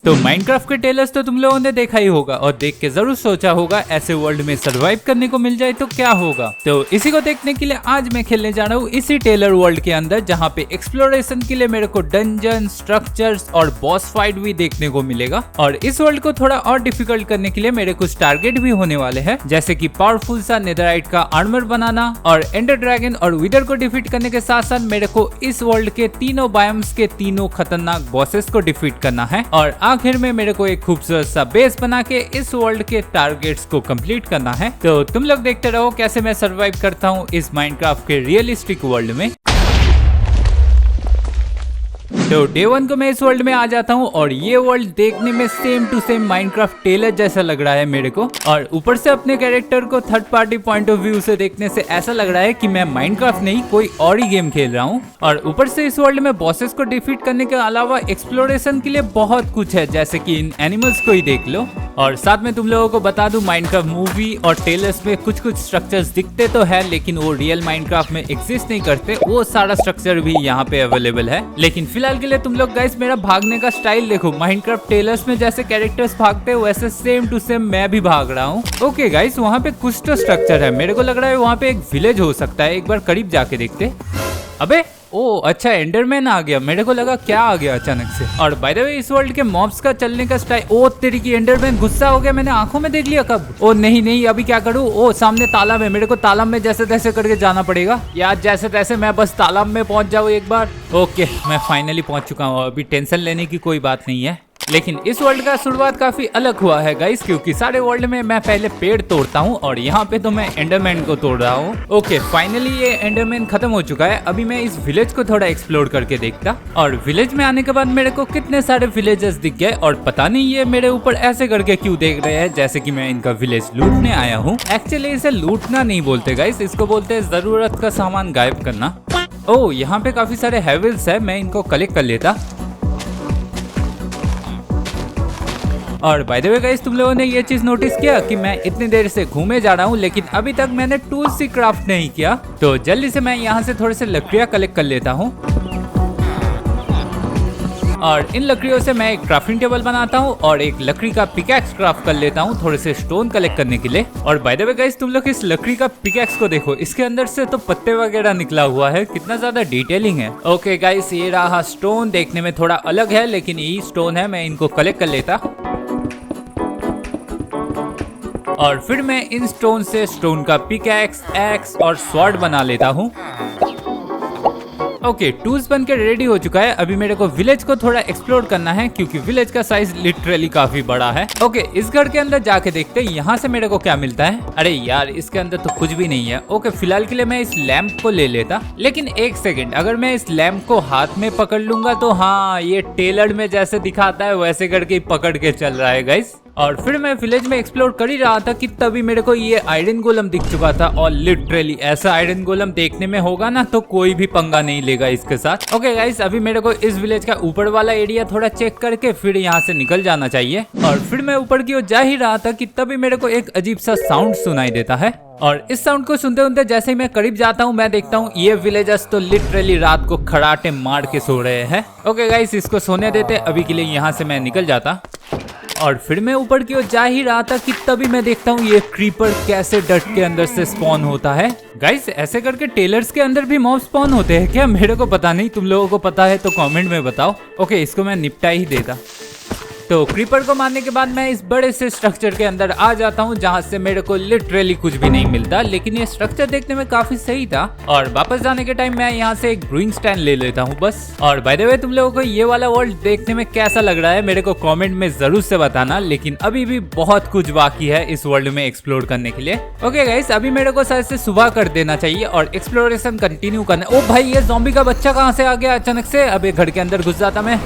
तो माइनक्राफ्ट के टेलर्स तो तुम लोगों ने देखा ही होगा और देख के जरूर सोचा होगा ऐसे वर्ल्ड में सरवाइव करने को मिल जाए तो क्या होगा। तो इसी को देखने के लिए आज मैं खेलने जा रहा हूँ इसी टेलर वर्ल्ड के अंदर, जहाँ पे एक्सप्लोरेशन के लिए मेरे को डंजन, स्ट्रक्चर्स और बॉस फाइट भी देखने को मिलेगा। और इस वर्ल्ड को थोड़ा और डिफिकल्ट करने के लिए मेरे कुछ टारगेट भी होने वाले हैं, जैसे कि पावरफुल सा नेदरराइट का आर्मर बनाना और एंडर ड्रैगन और विदर को डिफीट करने के साथ साथ मेरे को इस वर्ल्ड के तीनों बायोम्स के तीनों खतरनाक बॉसेस को डिफीट करना है और आखिर में मेरे को एक खूबसूरत सा बेस बना के इस वर्ल्ड के टारगेट्स को कंप्लीट करना है। तो तुम लोग देखते रहो कैसे मैं सरवाइव करता हूँ इस माइनक्राफ्ट के रियलिस्टिक वर्ल्ड में। तो डे 1 को मैं इस वर्ल्ड में आ जाता हूँ और ये वर्ल्ड देखने में same to same Minecraft trailer जैसा लग रहा है मेरे को, और ऊपर से अपने कैरेक्टर को third party point of view से देखने से ऐसा लग रहा है कि मैं माइनक्राफ्ट नहीं कोई और ही गेम खेल रहा हूँ। और ऊपर से इस वर्ल्ड में बॉसेस को डिफीट करने के अलावा एक्सप्लोरेशन के लिए बहुत कुछ है, जैसे कि इन एनिमल्स को ही देख लो। और साथ में तुम लोगों को बता दूं, माइनक्राफ्ट मूवी और टेलर्स में कुछ कुछ स्ट्रक्चर्स दिखते तो है लेकिन वो रियल माइनक्राफ्ट में एग्जिस्ट नहीं करते, वो सारा स्ट्रक्चर भी यहाँ पे अवेलेबल है। लेकिन फिलहाल के लिए तुम लोग गाइस मेरा भागने का स्टाइल देखो, माइनक्राफ्ट टेलर्स में जैसे कैरेक्टर्स भागते हैं वैसे सेम टू सेम मैं भी भाग रहा हूँ। ओके गाइस, वहाँ पे कुछ तो स्ट्रक्चर है, मेरे को लग रहा है वहाँ पे एक विलेज हो सकता है, एक बार करीब जाके देखते। अबे ओ अच्छा, एंडरमैन आ गया, मेरे को लगा क्या आ गया अचानक से। और बाय द वे इस वर्ल्ड के मॉब्स का चलने का स्टाइल, ओ तेरी की एंडरमैन गुस्सा हो गया, मैंने आंखों में देख लिया कब। ओ नहीं नहीं, अभी क्या करूँ, ओ सामने तालाब है, मेरे को तालाब में जैसे तैसे करके जाना पड़ेगा यार, जैसे तैसे मैं बस तालाब में पहुंच जाऊँ एक बार। ओके मैं फाइनली पहुंच चुका हूँ, अभी टेंशन लेने की कोई बात नहीं है। लेकिन इस वर्ल्ड का शुरुआत काफी अलग हुआ है गाइस, क्योंकि सारे वर्ल्ड में मैं पहले पेड़ तोड़ता हूँ और यहाँ पे तो मैं एंडरमैन को तोड़ रहा हूँ। ओके फाइनली ये एंडरमैन खत्म हो चुका है, अभी मैं इस विलेज को थोड़ा एक्सप्लोर करके देखता। और विलेज में आने के बाद मेरे को कितने सारे विलेजर्स दिख गए और पता नहीं ये मेरे ऊपर ऐसे करके क्यों देख रहे हैं जैसे कि मैं इनका विलेज लूटने आया हूँ। एक्चुअली इसे लूटना नहीं बोलते गाइस, इसको बोलते हैं जरूरत का सामान गायब करना। ओ यहाँ पे काफी सारे हेवल्स है, मैं इनको कलेक्ट कर लेता। और बाय द वे गाइस, तुम लोगों ने ये चीज नोटिस किया कि मैं इतनी देर से घूमे जा रहा हूँ लेकिन अभी तक मैंने टूल्स ही क्राफ्ट नहीं किया। तो जल्दी से मैं यहाँ से थोड़े से लकड़ियाँ कलेक्ट कर लेता हूँ और इन लकड़ियों से मैं एक क्राफ्टिंग टेबल बनाता हूँ और एक लकड़ी का पिकैक्स क्राफ्ट कर लेता हूँ थोड़े से स्टोन कलेक्ट करने के लिए। और बाय द वे गाइस, तुम लोग इस लकड़ी का पिकैक्स को देखो, इसके अंदर से तो पत्ते वगैरह निकला हुआ है, कितना ज्यादा डिटेलिंग है। ओके गाइस, ये रहा स्टोन, देखने में थोड़ा अलग है लेकिन यही स्टोन है, मैं इनको कलेक्ट कर लेता और फिर मैं इन स्टोन से स्टोन का पिकैक्स, एक्स और स्वॉर्ड बना लेता हूँ। ओके टूल्स बनकर रेडी हो चुका है, अभी मेरे को विलेज को थोड़ा एक्सप्लोर करना है क्योंकि विलेज का साइज लिटरली काफी बड़ा है। ओके इस घर के अंदर जाके देखते हैं यहाँ से मेरे को क्या मिलता है। अरे यार इसके अंदर तो कुछ भी नहीं है। ओके फिलहाल के लिए मैं इस लैंप को ले लेता, लेकिन एक सेकंड, अगर मैं इस लैंप को हाथ में पकड़ लूंगा तो हाँ ये टेलर में जैसे दिखाता है वैसे करके पकड़ के चल रहा है गाइस। और फिर मैं विलेज में एक्सप्लोर कर ही रहा था कि तभी मेरे को ये आयरन गोलम दिख चुका था और लिटरली ऐसा आयरन गोलम देखने में होगा ना तो कोई भी पंगा नहीं लेगा इसके साथ। ओके गाइस, अभी मेरे को इस विलेज का ऊपर वाला एरिया थोड़ा चेक करके फिर यहाँ से निकल जाना चाहिए। और फिर मैं ऊपर की ओर जा ही रहा था कि तभी मेरे को एक अजीब सा साउंड सुनाई देता है और इस साउंड को सुनते सुनते जैसे ही मैं करीब जाता हूँ मैं देखता हूँ ये विलेजर्स तो लिटरली रात को खराटे मार के सो रहे हैं। ओके गाइस, इसको सोने देते, अभी के लिए यहाँ से मैं निकल जाता। और फिर मैं ऊपर की ओर जा ही रहा था कि तभी मैं देखता हूँ ये क्रीपर कैसे डट के अंदर से स्पॉन होता है। गाइस ऐसे करके टेलर्स के अंदर भी मॉब स्पॉन होते हैं क्या, मेरे को पता नहीं, तुम लोगों को पता है तो कमेंट में बताओ। ओके इसको मैं निपटा ही देता। तो क्रीपर को मारने के बाद मैं इस बड़े से स्ट्रक्चर के अंदर आ जाता हूँ जहाँ से मेरे को लिटरली कुछ भी नहीं मिलता, लेकिन ये स्ट्रक्चर देखने में काफी सही था। और वापस जाने के टाइम मैं यहाँ से एक ब्रूइंग स्टैंड ले लेता हूँ बस। और बाय द वे तुम लोगों को ये वाला वर्ल्ड देखने में कैसा लग रहा है मेरे को कमेंट में जरूर से बताना, लेकिन अभी भी बहुत कुछ बाकी है इस वर्ल्ड में एक्सप्लोर करने के लिए। ओके गाइस, अभी मेरे को शायद से सुबह कर देना चाहिए और एक्सप्लोरेशन कंटिन्यू करना। ओ भाई ये ज़ॉम्बी का बच्चा कहाँ से आ गया अचानक से, अभी घर के अंदर घुस जाता मैं।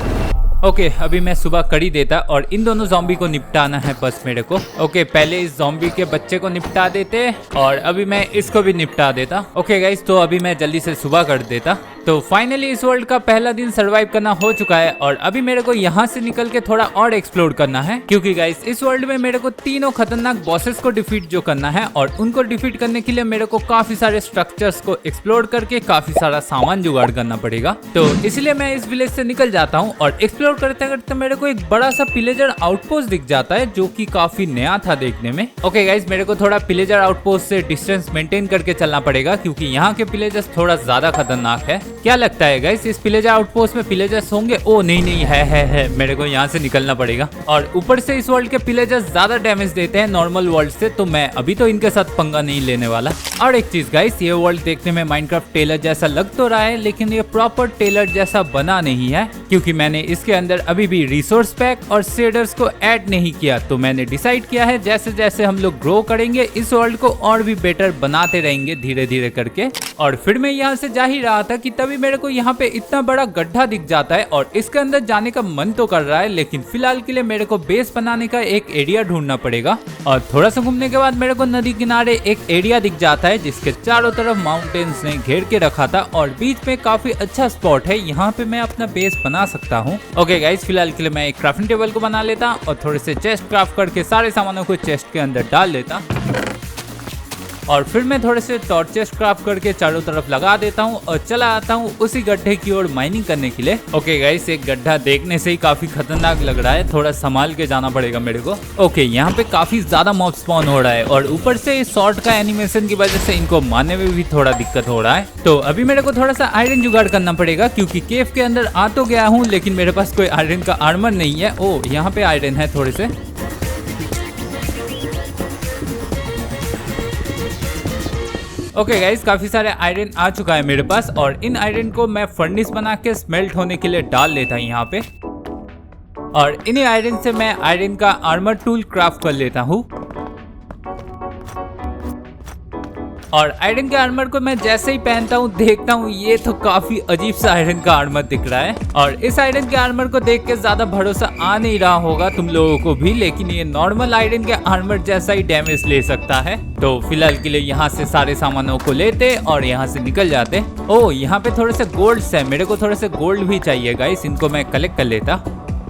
ओके अभी मैं सुबह कर ही देता और इन दोनों ज़ॉम्बी को निपटाना है बस मेरे को। ओके पहले इस ज़ॉम्बी के बच्चे को निपटा देते और अभी मैं इसको भी निपटा देता। ओके गाइस, तो अभी मैं जल्दी से सुबह कर देता। तो फाइनली इस वर्ल्ड का पहला दिन सरवाइव करना हो चुका है और अभी मेरे को यहाँ से निकल के थोड़ा और एक्सप्लोर करना है, क्योंकि गाइस इस वर्ल्ड में मेरे को तीनों खतरनाक बॉसेस को डिफीट जो करना है और उनको डिफीट करने के लिए मेरे को काफी सारे स्ट्रक्चर्स को एक्सप्लोर करके काफी सारा सामान जुगाड़ करना पड़ेगा। तो इसलिए मैं इस विलेज से निकल जाता हूँ और एक्सप्लोर करते करते मेरे को एक बड़ा सा पिलेजर आउटपोस्ट दिख जाता है जो की काफी नया था देखने में। ओके गाइस, मेरे को थोड़ा पिलेजर आउटपोस्ट से डिस्टेंस मेंटेन करके चलना पड़ेगा क्योंकि यहाँ के पिलेजर्स थोड़ा ज्यादा खतरनाक है। क्या लगता है गाइस इस पिलेजर आउटपोस्ट में पिलेजर्स होंगे? ओ नहीं है, मेरे को यहाँ से निकलना पड़ेगा। और ऊपर से इस वर्ल्ड के पिलेजर्स ज्यादा डैमेज देते हैं नॉर्मल वर्ल्ड से, तो मैं अभी तो इनके साथ पंगा नहीं लेने वाला। और एक चीज गाइस, ये वर्ल्ड देखने में माइनक्राफ्ट टेलर जैसा लग तो रहा है लेकिन ये प्रॉपर टेलर जैसा बना नहीं है, क्योंकि मैंने इसके अंदर अभी भी रिसोर्स पैक और शेडर्स को ऐड नहीं किया। तो मैंने डिसाइड किया है जैसे जैसे हम लोग ग्रो करेंगे इस वर्ल्ड को और भी बेटर बनाते रहेंगे धीरे धीरे करके। और फिर मैं यहाँ से जा ही रहा था कि तभी मेरे को यहाँ पे इतना बड़ा गड्ढा दिख जाता है और इसके अंदर जाने का मन तो कर रहा है, लेकिन फिलहाल के लिए मेरे को बेस बनाने का एक एरिया ढूंढना पड़ेगा। और थोड़ा सा घूमने के बाद मेरे को नदी किनारे एक एरिया दिख जाता है जिसके चारों तरफ माउंटेन्स ने घेर के रखा था और बीच में काफी अच्छा स्पॉट है, यहाँ पे मैं अपना बेस बना सकता हूँ। ओके गाइस, फिलहाल के लिए मैं एक क्राफ्टिंग टेबल को बना लेता और थोड़े से चेस्ट क्राफ्ट करके सारे सामानों को चेस्ट के अंदर डाल लेता और फिर मैं थोड़े से टॉर्चेस क्राफ्ट करके चारों तरफ लगा देता हूँ और चला आता हूँ उसी गड्ढे की ओर माइनिंग करने के लिए। ओके गाइस, एक गड्ढा देखने से ही काफी खतरनाक लग रहा है, थोड़ा संभाल के जाना पड़ेगा मेरे को। ओके, यहाँ पे काफी ज्यादा मॉब स्पॉन हो रहा है और ऊपर से इस शॉर्ट का एनिमेशन की वजह से इनको मारने में भी थोड़ा दिक्कत हो रहा है। तो अभी मेरे को थोड़ा सा आयरन जुगाड़ करना पड़ेगा क्योंकि केव के अंदर आ तो गया हूँ लेकिन मेरे पास कोई आयरन का आर्मर नहीं है। ओ, यहाँ पे आयरन है थोड़े से। ओके गाइस, काफी सारे आयरन आ चुका है मेरे पास और इन आयरन को मैं फर्नेस बना के स्मेल्ट होने के लिए डाल लेता हूँ यहाँ पे। और इन्हीं आयरन से मैं आयरन का आर्मर टूल क्राफ्ट कर लेता हूँ। और आयरन के आर्मर को मैं जैसे ही पहनता हूँ देखता हूँ ये तो काफी अजीब सा आयरन का आर्मर दिख रहा है। और इस आयरन के आर्मर को देख के ज्यादा भरोसा आ नहीं रहा होगा तुम लोगों को भी, लेकिन ये नॉर्मल आयरन के आर्मर जैसा ही डैमेज ले सकता है। तो फिलहाल के लिए यहाँ से सारे सामानों को लेते और यहाँ से निकल जाते। ओ, यहाँ पे थोड़े से गोल्ड्स है, मेरे को थोड़े से गोल्ड भी चाहिए गाइस, इनको मैं कलेक्ट कर लेता।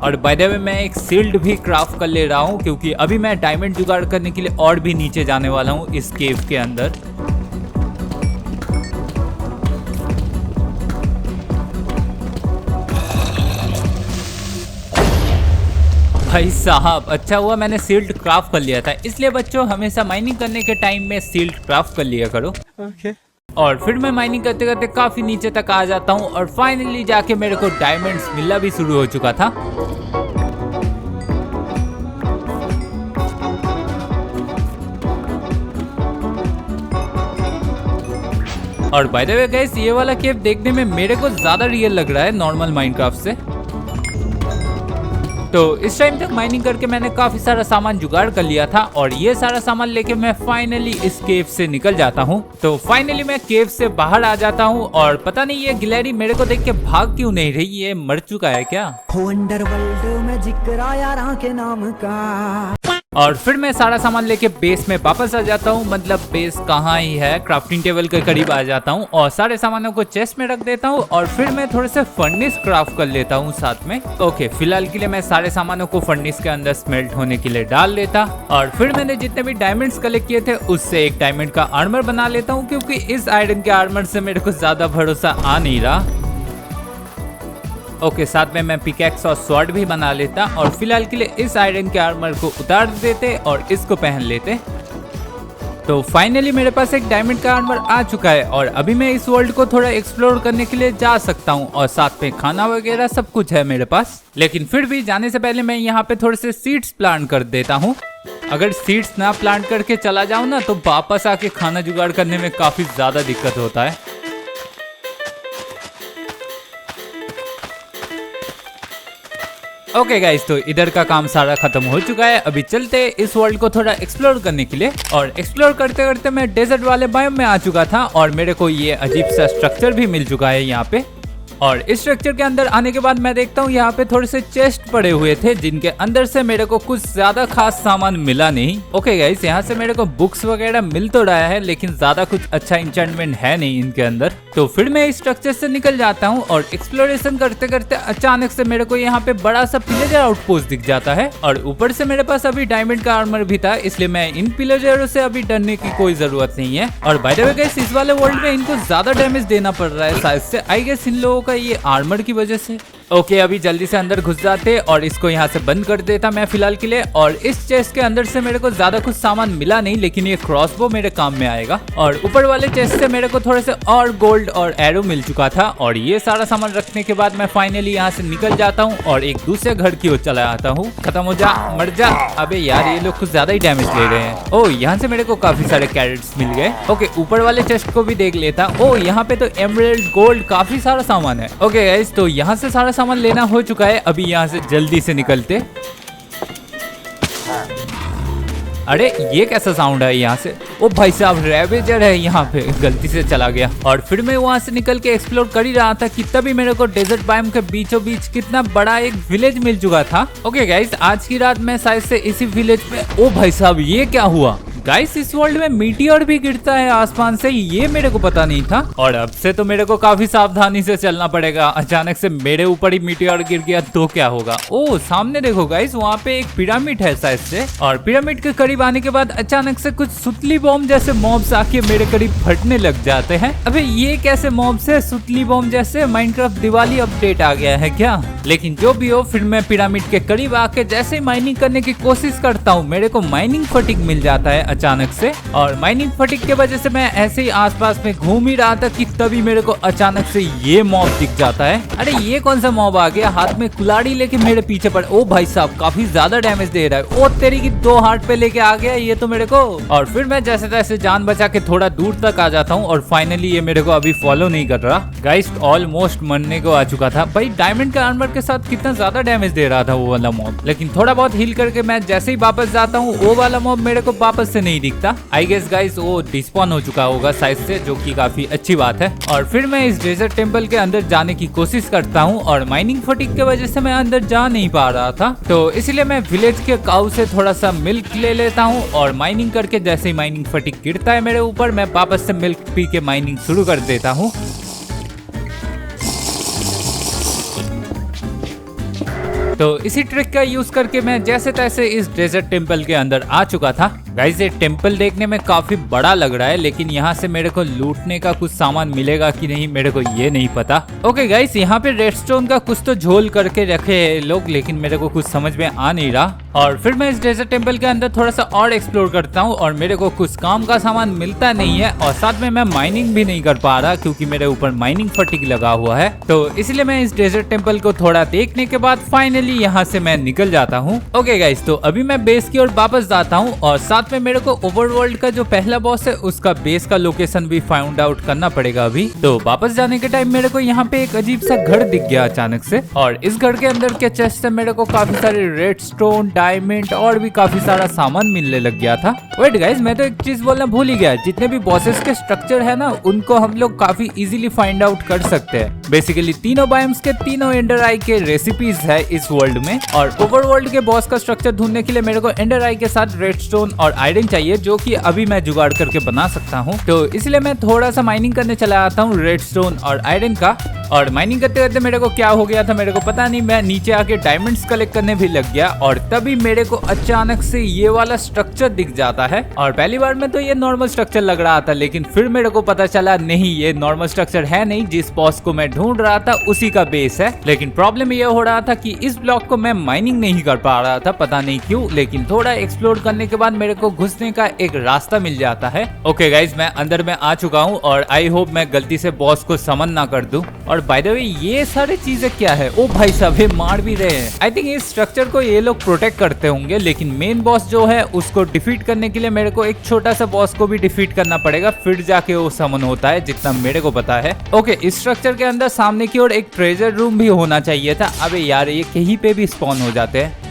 और बाय द वे मैं एक शील्ड भी क्राफ्ट कर ले रहा हूँ क्योंकि अभी मैं डायमंड जुगाड़ करने के लिए और भी नीचे जाने वाला हूँ इस केव के अंदर। भाई साहब, अच्छा हुआ मैंने शील्ड क्राफ्ट कर लिया था, इसलिए बच्चों हमेशा माइनिंग करने के टाइम में शील्ड क्राफ्ट कर लिया करो। ओके। और फिर मैं माइनिंग करते करते काफी नीचे तक आ जाता हूँ और फाइनली जाके मेरे को डायमंड्स मिलना भी शुरू हो चुका था। और बाय द वे गाइस, ये वाला केव देखने में मेरे को ज्यादा रियल लग रहा है नॉर्मल माइनक्राफ्ट से। तो इस टाइम तक माइनिंग करके मैंने काफी सारा सामान जुगाड़ कर लिया था और ये सारा सामान लेके मैं फाइनली इस केव से निकल जाता हूँ। तो फाइनली मैं केव से बाहर आ जाता हूँ और पता नहीं ये गिलहरी मेरे को देख के भाग क्यों नहीं रही, ये मर चुका है क्या? अंडरवर्ल्ड में जिक्र आया राह के नाम का। और फिर मैं सारा सामान लेके बेस में वापस आ जाता हूँ, मतलब बेस कहाँ ही है, क्राफ्टिंग टेबल के करीब आ जाता हूँ और सारे सामानों को चेस्ट में रख देता हूँ और फिर मैं थोड़े से फर्नेस क्राफ्ट कर लेता हूँ साथ में। ओके, फिलहाल के लिए मैं सारे सामानों को फर्नेस के अंदर स्मेल्ट होने के लिए डाल लेता और फिर मैंने जितने भी डायमंड्स कलेक्ट किए थे उससे एक डायमंड का आर्मर बना लेता हूँ क्योंकि इस आयरन के आर्मर से मेरे को ज्यादा भरोसा आ नहीं रहा। ओके, साथ में मैं पिकैक्स और स्वॉर्ड भी बना लेता और फिलहाल के लिए इस आयरन के आर्मर को उतार देते और इसको पहन लेते। तो फाइनली मेरे पास एक डायमंड का आर्मर आ चुका है और अभी मैं इस वर्ल्ड को थोड़ा एक्सप्लोर करने के लिए जा सकता हूँ और साथ में खाना वगैरह सब कुछ है मेरे पास। लेकिन फिर भी जाने से पहले मैं यहाँ पे थोड़े से सीड्स प्लांट कर देता हूँ। अगर सीड्स ना प्लांट करके चला जाऊँ ना तो वापस आके खाना जुगाड़ करने में काफी ज्यादा दिक्कत होता है। ओके गाइस, तो इधर का काम सारा खत्म हो चुका है। अभी चलते इस वर्ल्ड को थोड़ा एक्सप्लोर करने के लिए। और एक्सप्लोर करते करते मैं डेजर्ट वाले बायोम में आ चुका था और मेरे को ये अजीब सा स्ट्रक्चर भी मिल चुका है यहाँ पे। और इस स्ट्रक्चर के अंदर आने के बाद मैं देखता हूँ यहाँ पे थोड़े से चेस्ट पड़े हुए थे जिनके अंदर से मेरे को कुछ ज्यादा खास सामान मिला नहीं। ओके गाइस, यहाँ से मेरे को बुक्स वगैरह मिल तो रहा है लेकिन ज्यादा कुछ अच्छा इंचेंटमेंट है नहीं इनके अंदर। तो फिर मैं इस स्ट्रक्चर से निकल जाता हूँ और एक्सप्लोरेशन करते करते अचानक से मेरे को यहाँ पे बड़ा सा पिलेजर आउटपोस्ट दिख जाता है और ऊपर से मेरे पास अभी डायमंड का आर्मर भी था, इसलिए मैं इन पिलेजरों से अभी डरने की कोई जरूरत नहीं है। और बाय द वे गाइस, इस वाले वर्ल्ड में इनको ज्यादा डैमेज देना पड़ रहा है शायद से, आई गेस इन लोगों का ये आर्मर की वजह से। ओके, अभी जल्दी से अंदर घुस जाते और इसको यहाँ से बंद कर देता मैं फिलहाल के लिए। और इस चेस्ट के अंदर से मेरे को ज्यादा कुछ सामान मिला नहीं, लेकिन ये क्रॉसबो मेरे काम में आएगा। और ऊपर वाले चेस्ट से मेरे को थोड़े से और गोल्ड और एरो मिल चुका था। और ये सारा सामान रखने के बाद मैं फाइनली यहाँ से निकल जाता हूँ और एक दूसरे घर की ओर चला आता हूँ। खत्म हो जा, मर जा। अबे यार, ये लोग कुछ ज्यादा ही डैमेज ले रहे हैं। ओ, यहाँ से मेरे को काफी सारे कैरेट्स मिल गए। ओके, ऊपर वाले चेस्ट को भी देख लेता। ओ, यहाँ पे तो एमराल्ड, गोल्ड, काफी सारा सामान है। ओके गाइस, तो यहाँ से सारा सामान लेना हो चुका है। अभी यहाँ से जल्दी से निकलते। अरे ये कैसा साउंड है यहाँ से? ओ भाई साहब, रेवेजर है यहाँ पे, गलती से चला गया। और फिर मैं वहाँ से निकल के एक्सप्लोर कर ही रहा था कि तभी मेरे को डेजर्ट बायोम के बीचों बीच कितना बड़ा एक विलेज मिल चुका था। ओके गाइस, आज की रात मैं शायद से इसी विलेज में। ओ भाई साहब, ये क्या हुआ? गाइस, इस वर्ल्ड में मीटियोर भी गिरता है आसमान से, ये मेरे को पता नहीं था। और अब से तो मेरे को काफी सावधानी से चलना पड़ेगा। अचानक से मेरे ऊपर ही मीटियोर गिर गया तो क्या होगा? ओ, सामने देखो गाइस, वहाँ पे एक पिरामिड है शायद से। और पिरामिड के करीब आने के बाद अचानक से कुछ सुतली बॉम्ब जैसे मॉब्स आके मेरे करीब फटने लग जाते हैं। अबे ये कैसे मॉब्स है सुतली बॉम्ब जैसे? माइनक्राफ्ट दिवाली अपडेट आ गया है क्या? लेकिन जो भी हो, फिर मैं पिरामिड के करीब आके जैसे ही माइनिंग करने की कोशिश करता हूँ, मेरे को माइनिंग फटिग मिल जाता है अचानक से। और माइनिंग फटिग के वजह से मैं ऐसे ही आसपास में घूम ही रहा था कि तभी मेरे को अचानक से ये मॉब दिख जाता है। अरे ये कौन सा मॉब आ गया? हाथ में कुल्हाड़ी लेके मेरे पीछे पड़। ओ भाई साहब, काफी ज्यादा डैमेज दे रहा है। ओ तेरी की, 2 हार्ट पे लेके आ गया ये तो मेरे को। और फिर मैं जैसे तैसे जान बचा के थोड़ा दूर तक आ जाता हूँ और फाइनली ये मेरे को अभी फॉलो नहीं कर रहा। गाइस, ऑलमोस्ट मरने को आ चुका था भाई। डायमंड का आर्मर के साथ कितना ज्यादा डैमेज दे रहा था वो वाला मॉब, लेकिन थोड़ा बहुत हील करके मैं जैसे ही वापस जाता हूँ, वो वाला मॉब मेरे को वापस से नहीं दिखता। आई गेस गाइस, वो डिस्पॉन हो चुका होगा साइड से, जो कि काफी अच्छी बात है। और फिर मैं इस डेजर्ट टेम्पल के अंदर जाने की कोशिश करता हूँ और माइनिंग फटिग के वजह से मैं अंदर जा नहीं पा रहा था, तो इसलिए मैं विलेज के काऊ से थोड़ा सा मिल्क ले लेता हूँ। और माइनिंग करके जैसे ही माइनिंग फटिग गिरता है मेरे ऊपर, मैं वापस से मिल्क पी के माइनिंग शुरू कर देता हूँ। तो इसी ट्रिक का यूज करके मैं जैसे तैसे इस डेजर्ट टेम्पल के अंदर आ चुका था। गाइस, ये टेम्पल देखने में काफी बड़ा लग रहा है, लेकिन यहाँ से मेरे को लूटने का कुछ सामान मिलेगा कि नहीं मेरे को ये नहीं पता। ओके गाइस, यहाँ पे रेडस्टोन का कुछ तो झोल करके रखे हैं लोग, लेकिन मेरे को कुछ समझ में आ नहीं रहा। और फिर मैं इस डेजर्ट टेम्पल के अंदर थोड़ा सा और एक्सप्लोर करता हूँ और मेरे को कुछ काम का सामान मिलता नहीं है। और साथ में मैं माइनिंग भी नहीं कर पा रहा क्योंकि मेरे ऊपर माइनिंग फटिग लगा हुआ है। तो इसलिए मैं इस डेजर्ट टेम्पल को थोड़ा देखने के बाद फाइनली यहाँ से मैं निकल जाता हूँ। ओके गाइस, तो अभी मैं बेस की ओर वापस जाता हूँ और साथ में मेरे को ओवरवर्ल्ड का जो पहला बॉस है उसका बेस का लोकेशन भी फाइंड आउट करना पड़ेगा अभी। तो वापस जाने के टाइम मेरे को यहाँ पे एक अजीब सा घर दिख गया अचानक से। और इस घर के अंदर के चेस्ट से मेरे को काफी सारे रेडस्टोन, डायमंड और भी काफी सारा सामान मिलने लग गया था। वेट गाइस, मैं तो एक चीज बोलना भूल ही गया। जितने भी बॉसेस के स्ट्रक्चर है ना, उनको हम लोग काफी इजीली फाइंड आउट कर सकते हैं। बेसिकली तीनों बायोम्स के तीनों एंडर आई के रेसिपीज है इस वर्ल्ड में। और ओवरवर्ल्ड के बॉस का स्ट्रक्चर ढूंढने के लिए मेरे को एंडर आई के साथ रेडस्टोन और आयरन चाहिए, जो कि अभी मैं जुगाड़ करके बना सकता हूँ। तो इसलिए मैं थोड़ा सा माइनिंग करने चला आता हूँ रेडस्टोन और आयरन का। और माइनिंग करते करते मेरे को क्या हो गया था मेरे को पता नहीं, मैं नीचे आके डायमंड्स कलेक्ट करने भी लग गया। और तभी मेरे को अचानक से ये वाला स्ट्रक्चर दिख जाता है। और पहली बार में तो ये नॉर्मल स्ट्रक्चर लग रहा था, लेकिन फिर मेरे को पता चला नहीं, ये नॉर्मल स्ट्रक्चर है नहीं। जिस बॉस को मैं ढूंढ रहा था उसी का बेस है। लेकिन प्रॉब्लम ये हो रहा था कि इस ब्लॉक को मैं माइनिंग नहीं कर पा रहा था, पता नहीं क्यों। लेकिन थोड़ा एक्सप्लोर करने के बाद मेरे को घुसने का एक रास्ता मिल जाता है। ओके गाइज, मैं अंदर में आ चुका हूँ और आई होप मैं गलती से बॉस को समन ना कर दूं। और बाय द वे, ये सारी चीजें क्या है? ओ भाई साहब, ये मार भी रहे हैं। आई थिंक इस स्ट्रक्चर को ये लोग प्रोटेक्ट करते होंगे, लेकिन मेन बॉस जो है उसको डिफीट करने के लिए मेरे को एक छोटा सा बॉस को भी डिफीट करना पड़ेगा, फिर जाके वो समन होता है, जितना मेरे को पता है। ओके, इस स्ट्रक्चर के अंदर सामने की ओर एक ट्रेजर रूम भी होना चाहिए था। अबे यार, ये कहीं पे भी स्पॉन हो जाते हैं।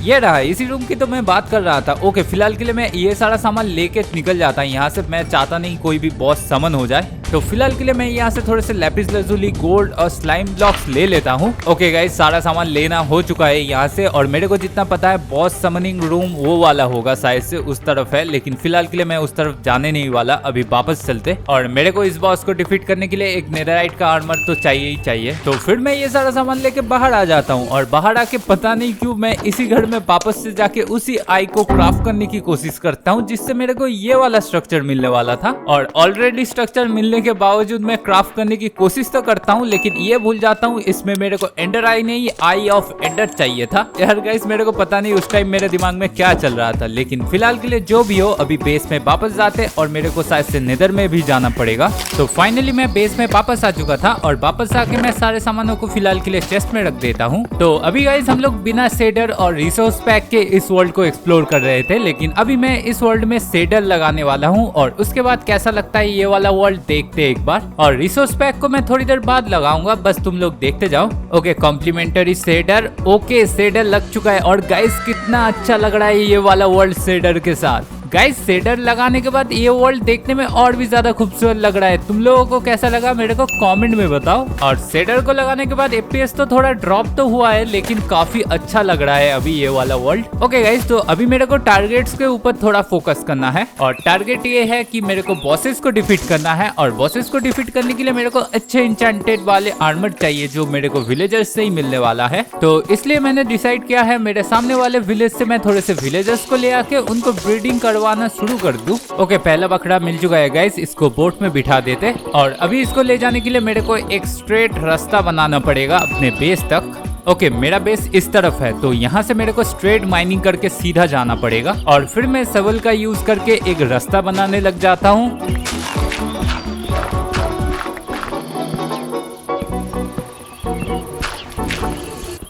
ये रहा, इसी रूम की तो मैं बात कर रहा था। ओके, फिलहाल के लिए मैं ये सारा सामान लेके निकल जाता हूँ यहाँ से। मैं चाहता नहीं कोई भी बॉस समन हो जाए। तो फिलहाल के लिए मैं यहाँ से थोड़े से लैपिस लजुली, गोल्ड और स्लाइम ब्लॉक्स ले लेता हूँ। ओके गाइस, सारा सामान लेना हो चुका है यहाँ से, और मेरे को जितना पता है बॉस समनिंग रूम वो वाला होगा शायद से, उस तरफ है। लेकिन फिलहाल के लिए मैं उस तरफ जाने नहीं वाला, अभी वापस चलते। और मेरे को इस बॉस को डिफीट करने के लिए एक नेदरराइट का आर्मर तो चाहिए ही चाहिए। तो फिर मैं ये सारा सामान लेके बाहर आ जाता हूँ, और बाहर आके पता नहीं क्यों मैं इसी घर में वापस से जाके उसी आई को क्राफ्ट करने की कोशिश करता हूँ, जिससे मेरे को ये वाला स्ट्रक्चर मिलने वाला था। और ऑलरेडी स्ट्रक्चर मिलने के बावजूद मैं क्राफ्ट करने की कोशिश तो करता हूँ, लेकिन ये भूल जाता हूँ इसमें मेरे को एंडर आई नहीं, आई ऑफ एंडर चाहिए था। यार गाइस, मेरे को पता नहीं उस टाइम मेरे दिमाग में क्या चल रहा था। लेकिन फिलहाल के लिए जो भी हो, अभी बेस में वापस जाते, और मेरे को शायद से नेदर में भी जाना पड़ेगा। तो फाइनली मैं बेस में वापस आ चुका था, और वापस आके मैं सारे सामानों को फिलहाल के लिए चेस्ट में रख देता हूँ। तो अभी गाइस हम लोग बिना शेडर और रिसोर्स पैक के इस वर्ल्ड को एक्सप्लोर कर रहे थे, लेकिन अभी मैं इस वर्ल्ड में शेडर लगाने वाला हूँ, और उसके बाद कैसा लगता है ये वाला वर्ल्ड देखते एक बार। और रिसोर्स पैक को मैं थोड़ी देर बाद लगाऊंगा, बस तुम लोग देखते जाओ। Okay, complementary shader. Okay, shader लग चुका है, और गाइस कितना अच्छा लग रहा है ये वाला वर्ल्ड शेडर के साथ। गाइस, शेडर लगाने के बाद ये वर्ल्ड देखने में और भी ज्यादा खूबसूरत लग रहा है। तुम लोगों को कैसा लगा मेरे को कमेंट में बताओ। और शेडर को लगाने के बाद एफपीएस तो थोड़ा ड्रॉप तो हुआ है, लेकिन काफी अच्छा लग रहा है अभी ये वाला वर्ल्ड। ओके गाइस, तो अभी मेरे को टारगेट्स के ऊपर थोड़ा फोकस करना है, और टारगेट ये है कि मेरे को बॉसेस को डिफीट करना है। और बॉसेस को डिफीट करने के लिए मेरे को अच्छे इंचेंटेड वाले आर्मर चाहिए, जो मेरे को विलेजर्स से ही मिलने वाला है। तो इसलिए मैंने डिसाइड किया है मेरे सामने वाले विलेज से मैं थोड़े से विलेजर्स को ले आके उनको ब्रीडिंग करवाना शुरू कर दूं। ओके, पहला बकरा मिल चुका है गाइस, इसको बोट में बिठा देते। और अभी इसको ले जाने के लिए मेरे को एक स्ट्रेट रास्ता बनाना पड़ेगा अपने बेस तक। ओके, मेरा बेस इस तरफ है, तो यहाँ से मेरे को स्ट्रेट माइनिंग करके सीधा जाना पड़ेगा, और फिर मैं शवल का यूज करके एक रास्ता बनाने लग जाता हूँ।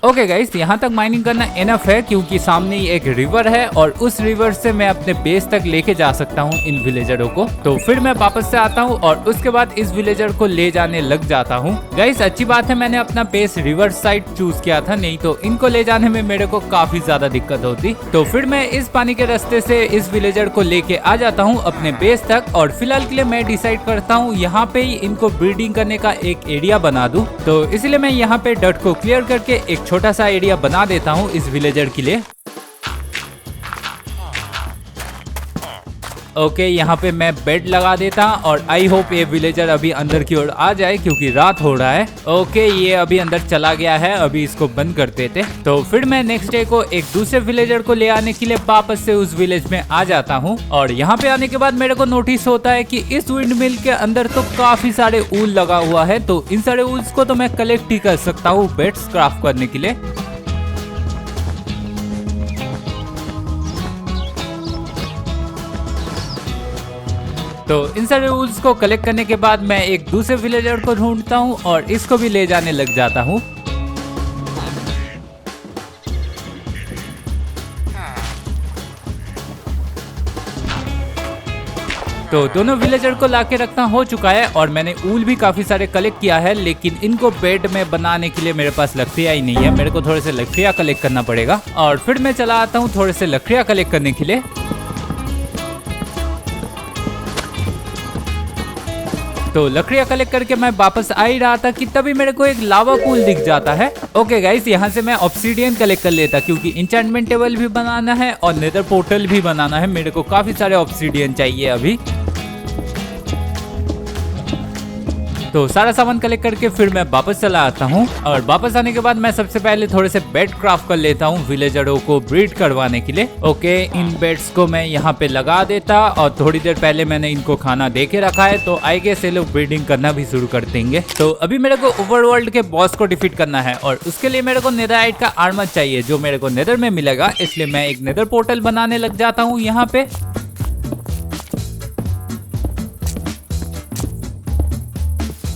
ओके गाइस, यहाँ तक माइनिंग करना इनफ है, क्योंकि सामने ही एक रिवर है, और उस रिवर से मैं अपने बेस तक लेके जा सकता हूँ इन विलेजरों को। तो फिर मैं वापस से आता हूँ, और उसके बाद इस विलेजर को ले जाने लग जाता हूँ। गाइस, अच्छी बात है मैंने अपना बेस रिवर साइड चूज किया था, नहीं तो इनको ले जाने में मेरे को काफी ज्यादा दिक्कत होती। तो फिर मैं इस पानी के रास्ते से इस विलेजर को लेके आ जाता हूँ अपने बेस तक, और फिलहाल के लिए मैं डिसाइड करता हूँ यहाँ पे ही इनको ब्रीडिंग करने का एक एरिया बना दूं। तो इसलिए मैं यहाँ पे डर्ट को क्लियर करके एक छोटा सा एरिया बना देता हूँ इस विलेजर के लिए। ओके, यहाँ पे मैं बेड लगा देता, और आई होप ये विलेजर अभी अंदर की ओर आ जाए, क्योंकि रात हो रहा है। ओके, ये अभी अंदर चला गया है, अभी इसको बंद कर देते। तो फिर मैं नेक्स्ट डे को एक दूसरे विलेजर को ले आने के लिए वापस से उस विलेज में आ जाता हूँ। और यहाँ पे आने के बाद मेरे को नोटिस होता है कि इस विंड मिल के अंदर तो काफी सारे ऊल लगा हुआ है, तो इन सारे ऊल्स को तो मैं कलेक्ट ही कर सकता हूँ बेड्स क्राफ्ट करने के लिए। तो इन सारे रूल्स को कलेक्ट करने के बाद मैं एक दूसरे विलेजर को ढूंढता हूँ, और इसको भी ले जाने लग जाता हूँ। तो दोनों विलेजर को लाके रखना हो चुका है, और मैंने ऊल भी काफी सारे कलेक्ट किया है, लेकिन इनको बेड में बनाने के लिए मेरे पास लकड़ियाँ ही नहीं है। मेरे को थोड़े से लकड़ियाँ कलेक्ट करना पड़ेगा, और फिर मैं चला आता हूँ थोड़े से लकड़ियाँ कलेक्ट करने के लिए। तो लकड़ियाँ कलेक्ट करके मैं वापस आ ही रहा था कि तभी मेरे को एक लावा पूल दिख जाता है। ओके गाइस, यहाँ से मैं ऑब्सीडियन कलेक्ट कर लेता, क्योंकि इंचेंटमेंट टेबल भी बनाना है और नेदर पोर्टल भी बनाना है। मेरे को काफी सारे ऑब्सीडियन चाहिए अभी। तो सारा सामान कलेक्ट करके फिर मैं वापस चला आता हूँ, और वापस आने के बाद मैं सबसे पहले थोड़े से बेड क्राफ्ट कर लेता हूँ विलेजरों को ब्रीड करवाने के लिए। ओके, इन बेड्स को मैं यहाँ पे लगा देता, और थोड़ी देर पहले मैंने इनको खाना दे के रखा है, तो आई गेस ये लोग ब्रीडिंग करना भी शुरू कर देंगे। तो अभी मेरे को ओवरवर्ल्ड के बॉस को डिफीट करना है, और उसके लिए मेरे को नेदरराइट का आर्मर चाहिए, जो मेरे को नेदर में मिलेगा। इसलिए मैं एक नेदर पोर्टल बनाने लग जाता हूँ यहाँ पे।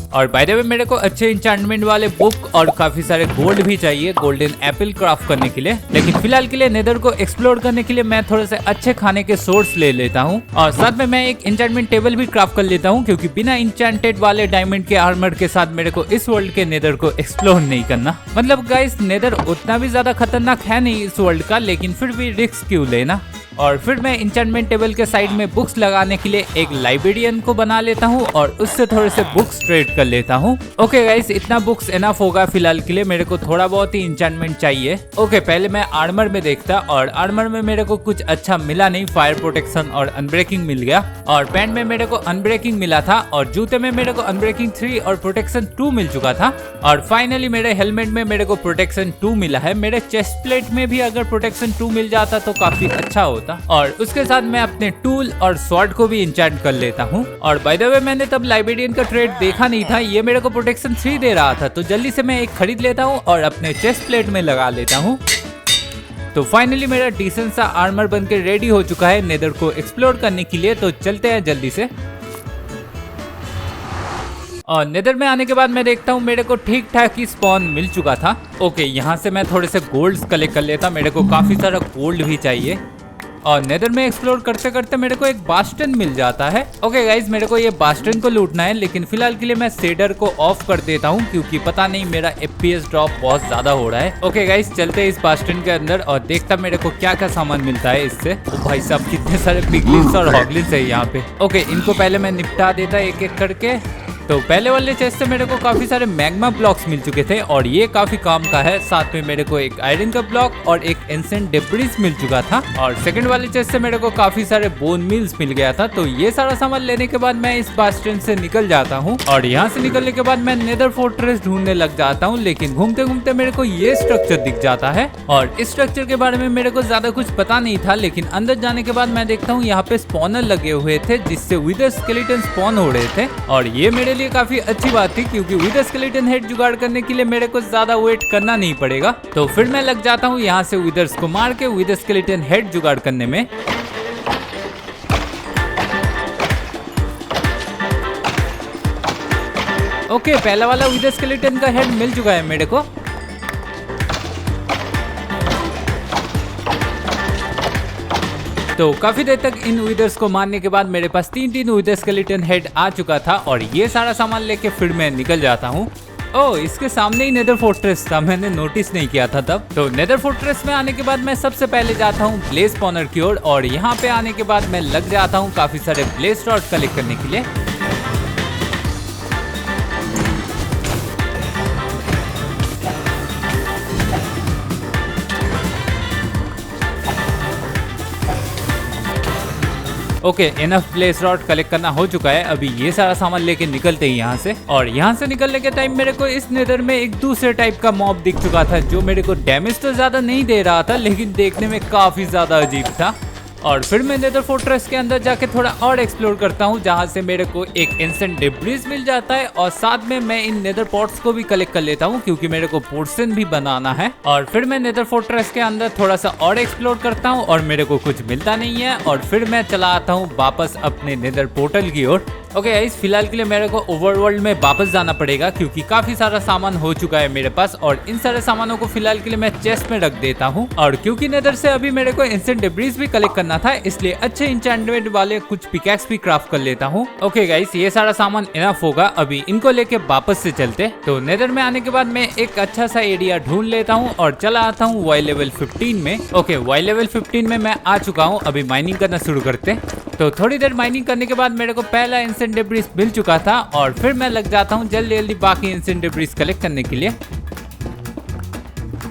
और बाय द वे मेरे को अच्छे इंचेंटमेंट वाले बुक और काफी सारे गोल्ड भी चाहिए गोल्डन एप्पल क्राफ्ट करने के लिए। लेकिन फिलहाल के लिए नेदर को एक्सप्लोर करने के लिए मैं थोड़े से अच्छे खाने के सोर्स ले लेता हूँ, और साथ में मैं एक इंचेंटमेंट टेबल भी क्राफ्ट कर लेता हूँ, क्योंकि बिना इंचेंटेड वाले डायमंड के आर्मर के साथ मेरे को इस वर्ल्ड के नेदर को एक्सप्लोर नहीं करना। मतलब गाइस, नेदर उतना भी ज्यादा खतरनाक है नहीं इस वर्ल्ड का, लेकिन फिर भी रिस्क क्यों लेना। और फिर मैं इंचेंटमेंट टेबल के साइड में बुक्स लगाने के लिए एक लाइब्रेरियन को बना लेता हूँ और उससे थोड़े से बुक्स ट्रेड कर लेता हूँ। ओके गाइस, इतना बुक्स एनफ होगा फिलहाल के लिए, मेरे को थोड़ा बहुत ही इंचेंटमेंट चाहिए। ओके, पहले मैं आर्मर में देखता और आर्मर में मेरे को कुछ अच्छा मिला नहीं, फायर प्रोटेक्शन और अनब्रेकिंग मिल गया, और पैंट में मेरे को अनब्रेकिंग मिला था, और जूते में मेरे को अनब्रेकिंग 3 और प्रोटेक्शन 2 मिल चुका था, और फाइनली मेरे हेलमेट में मेरे को प्रोटेक्शन 2 मिला है। मेरे चेस्ट प्लेट में भी अगर प्रोटेक्शन 2 मिल जाता तो काफी अच्छा होता। और उसके साथ मैं अपने टूल और स्वॉर्ड को भी इंचेंट कर लेता हूँ। और बाय द वे, मैंने तब लाइब्रेरियन का ट्रेड देखा नहीं था, ये मेरे को प्रोटेक्शन 3 दे रहा था, तो जल्दी से मैं एक खरीद लेता हूँ और अपने चेस्ट प्लेट में लगा लेता हूँ। तो फाइनली मेरा डिसेंट सा आर्मर बनके रेडी हो चुका है नेदर को एक्सप्लोर करने के लिए। तो चलते हैं जल्दी से। और नेदर में आने के बाद मैं देखता हूँ मेरे को ठीक ठाक ही स्पॉन मिल चुका था। ओके, यहाँ से मैं थोड़े से गोल्ड्स कलेक्ट कर लेता, मेरे को काफी सारा गोल्ड भी चाहिए। और नेदर में एक्सप्लोर करते करते मेरे को एक बास्टन मिल जाता है। ओके गाइज, मेरे को ये बास्टन को लूटना है, लेकिन फिलहाल के लिए मैं शेडर को ऑफ कर देता हूँ क्योंकि पता नहीं मेरा FPS ड्रॉप बहुत ज्यादा हो रहा है। ओके गाइज, चलते हैं इस बास्टन के अंदर और देखता मेरे को क्या क्या सामान मिलता है इससे। ओ भाई साहब, कितने सारे पिगलिन्स और हॉगलिन्स है यहाँ पे। ओके, इनको पहले मैं निपटा देता एक एक करके। तो पहले वाले चेस्ट से मेरे को काफी सारे मैग्मा ब्लॉक्स मिल चुके थे और ये काफी काम का है। साथ में मेरे को एक आयरन का ब्लॉक और एक एंसेंट डेब्रिस मिल चुका था। और सेकंड वाले चेस्ट से मेरे को काफी सारे बोन मिल्स मिल गया था। तो ये सारा सामान लेने के बाद मैं इस बास्टन से निकल जाता हूँ और यहाँ से निकलने के बाद मैं नेदर फोर्ट्रेस ढूंढने लग जाता हूँ। लेकिन घूमते घूमते मेरे को ये स्ट्रक्चर दिख जाता है और इस स्ट्रक्चर के बारे में मेरे को ज्यादा कुछ पता नहीं था, लेकिन अंदर जाने के बाद मैं देखता हूँ यहाँ पे स्पॉनर लगे हुए थे जिससे विदर स्केलेटन स्पॉन हो रहे थे। और ये मेरे लिए काफी अच्छी बात थी क्योंकि विदर स्केलेटन हेड जुगाड़ करने के लिए मेरे को ज्यादा वेट करना नहीं पड़ेगा। तो फिर मैं लग जाता हूँ यहाँ से विदर्स को मार के विदर स्केलेटन हेड जुगाड़ करने में। ओके, पहला वाला विदर स्केलेटन का हेड मिल चुका है मेरे को। तो काफी देर तक इन विदर्स को मारने के बाद मेरे पास 3 विदर स्केलेटन हेड आ चुका था और ये सारा सामान लेके फिर मैं निकल जाता हूँ। ओह, इसके सामने ही नेदर फोर्ट्रेस था, मैंने नोटिस नहीं किया था तब। तो नेदर फोर्ट्रेस में आने के बाद मैं सबसे पहले जाता हूँ ब्लेज स्पॉनर की ओर और यहाँ पे आने के बाद मैं लग जाता हूँ काफी सारे ब्लेज रॉड कलेक्ट करने के लिए। Okay, enough blaze rod collect करना हो चुका है। अभी ये सारा सामान लेके निकलते हैं यहाँ से। और यहाँ से निकलने के टाइम मेरे को इस नेदर में एक दूसरे टाइप का मॉब दिख चुका था जो मेरे को डैमेज तो ज्यादा नहीं दे रहा था, लेकिन देखने में काफी ज्यादा अजीब था। और फिर मैं नेदर फोर्ट्रेस के अंदर जाके थोड़ा और एक्सप्लोर करता हूँ जहाँ से मेरे को एक एंसेंट डेब्रिस मिल जाता है और साथ में मैं इन नेदर पॉट्स को भी कलेक्ट कर लेता हूँ क्योंकि मेरे को पोर्शन भी बनाना है। और फिर मैं नेदर फोर्ट्रेस के अंदर थोड़ा सा और एक्सप्लोर करता हूँ और मेरे को कुछ मिलता नहीं है और फिर मैं चला आता हूँ वापस अपने नेदर पोर्टल की ओर। ओके गाइस, फिलहाल के लिए मेरे को ओवरवर्ल्ड में वापस जाना पड़ेगा क्योंकि काफी सारा सामान हो चुका है मेरे पास और इन सारे सामानों को फिलहाल के लिए मैं चेस्ट में रख देता हूँ। और क्योंकि नेदर से अभी मेरे को एंसेंट डेब्रिस भी कलेक्ट करना था, इसलिए अच्छे इंचेंटमेंट वाले कुछ पिकैक्स भी क्राफ्ट कर लेता हूँ। ओके गाइस, ये सारा सामान इनफ होगा, अभी इनको लेके वापस से चलते। तो नेदर में आने के बाद मैं एक अच्छा सा एरिया ढूंढ लेता हूँ और चला आता हूँ वाई लेवल 15 में। ओके, वाई लेवल 15 में मैं आ चुका हूँ, अभी माइनिंग करना शुरू करते। तो थोड़ी देर माइनिंग करने के बाद मेरे को पहला एंसेंट डेब्रिस मिल चुका था और फिर मैं लग जाता हूँ जल्दी जल्दी बाकी एंसेंट डेब्रिस कलेक्ट करने के लिए।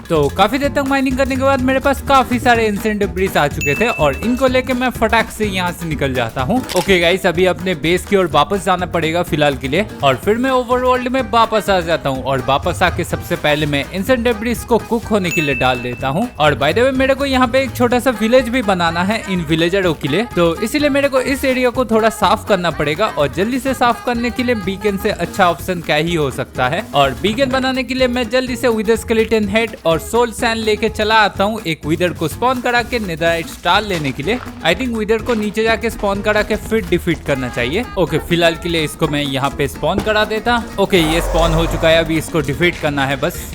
तो काफी देर तक माइनिंग करने के बाद मेरे पास काफी सारे एंसेंट डेब्रिस आ चुके थे और इनको लेके मैं फटाक से यहाँ से निकल जाता हूँ। ओके गाइस, अभी अपने बेस की ओर वापस जाना पड़ेगा फिलहाल के लिए और फिर मैं ओवरवर्ल्ड में वापस आ जाता हूँ और वापस आके सबसे पहले मैं एंसेंट डेब्रिस को कुक होने के लिए डाल देता हूँ। और बाय द वे, मेरे को यहाँ पे एक छोटा सा विलेज भी बनाना है इन विलेजरों के लिए, तो इसीलिए मेरे को इस एरिया को थोड़ा साफ करना पड़ेगा और जल्दी से साफ करने के लिए बीकन से अच्छा ऑप्शन क्या ही हो सकता है। और बीकन बनाने के लिए मैं जल्दी से विदर स्केलेटन हेड और सोल सैंड लेके चला आता हूँ एक विदर को स्पॉन करा के नेदराइट स्टार लेने के लिए। आई थिंक विदर को नीचे जाके स्पॉन करा के फिर डिफीट करना चाहिए। ओके, फिलहाल के लिए इसको मैं यहाँ पे स्पॉन करा देता। ओके, ये स्पॉन हो चुका है, अभी इसको डिफीट करना है बस।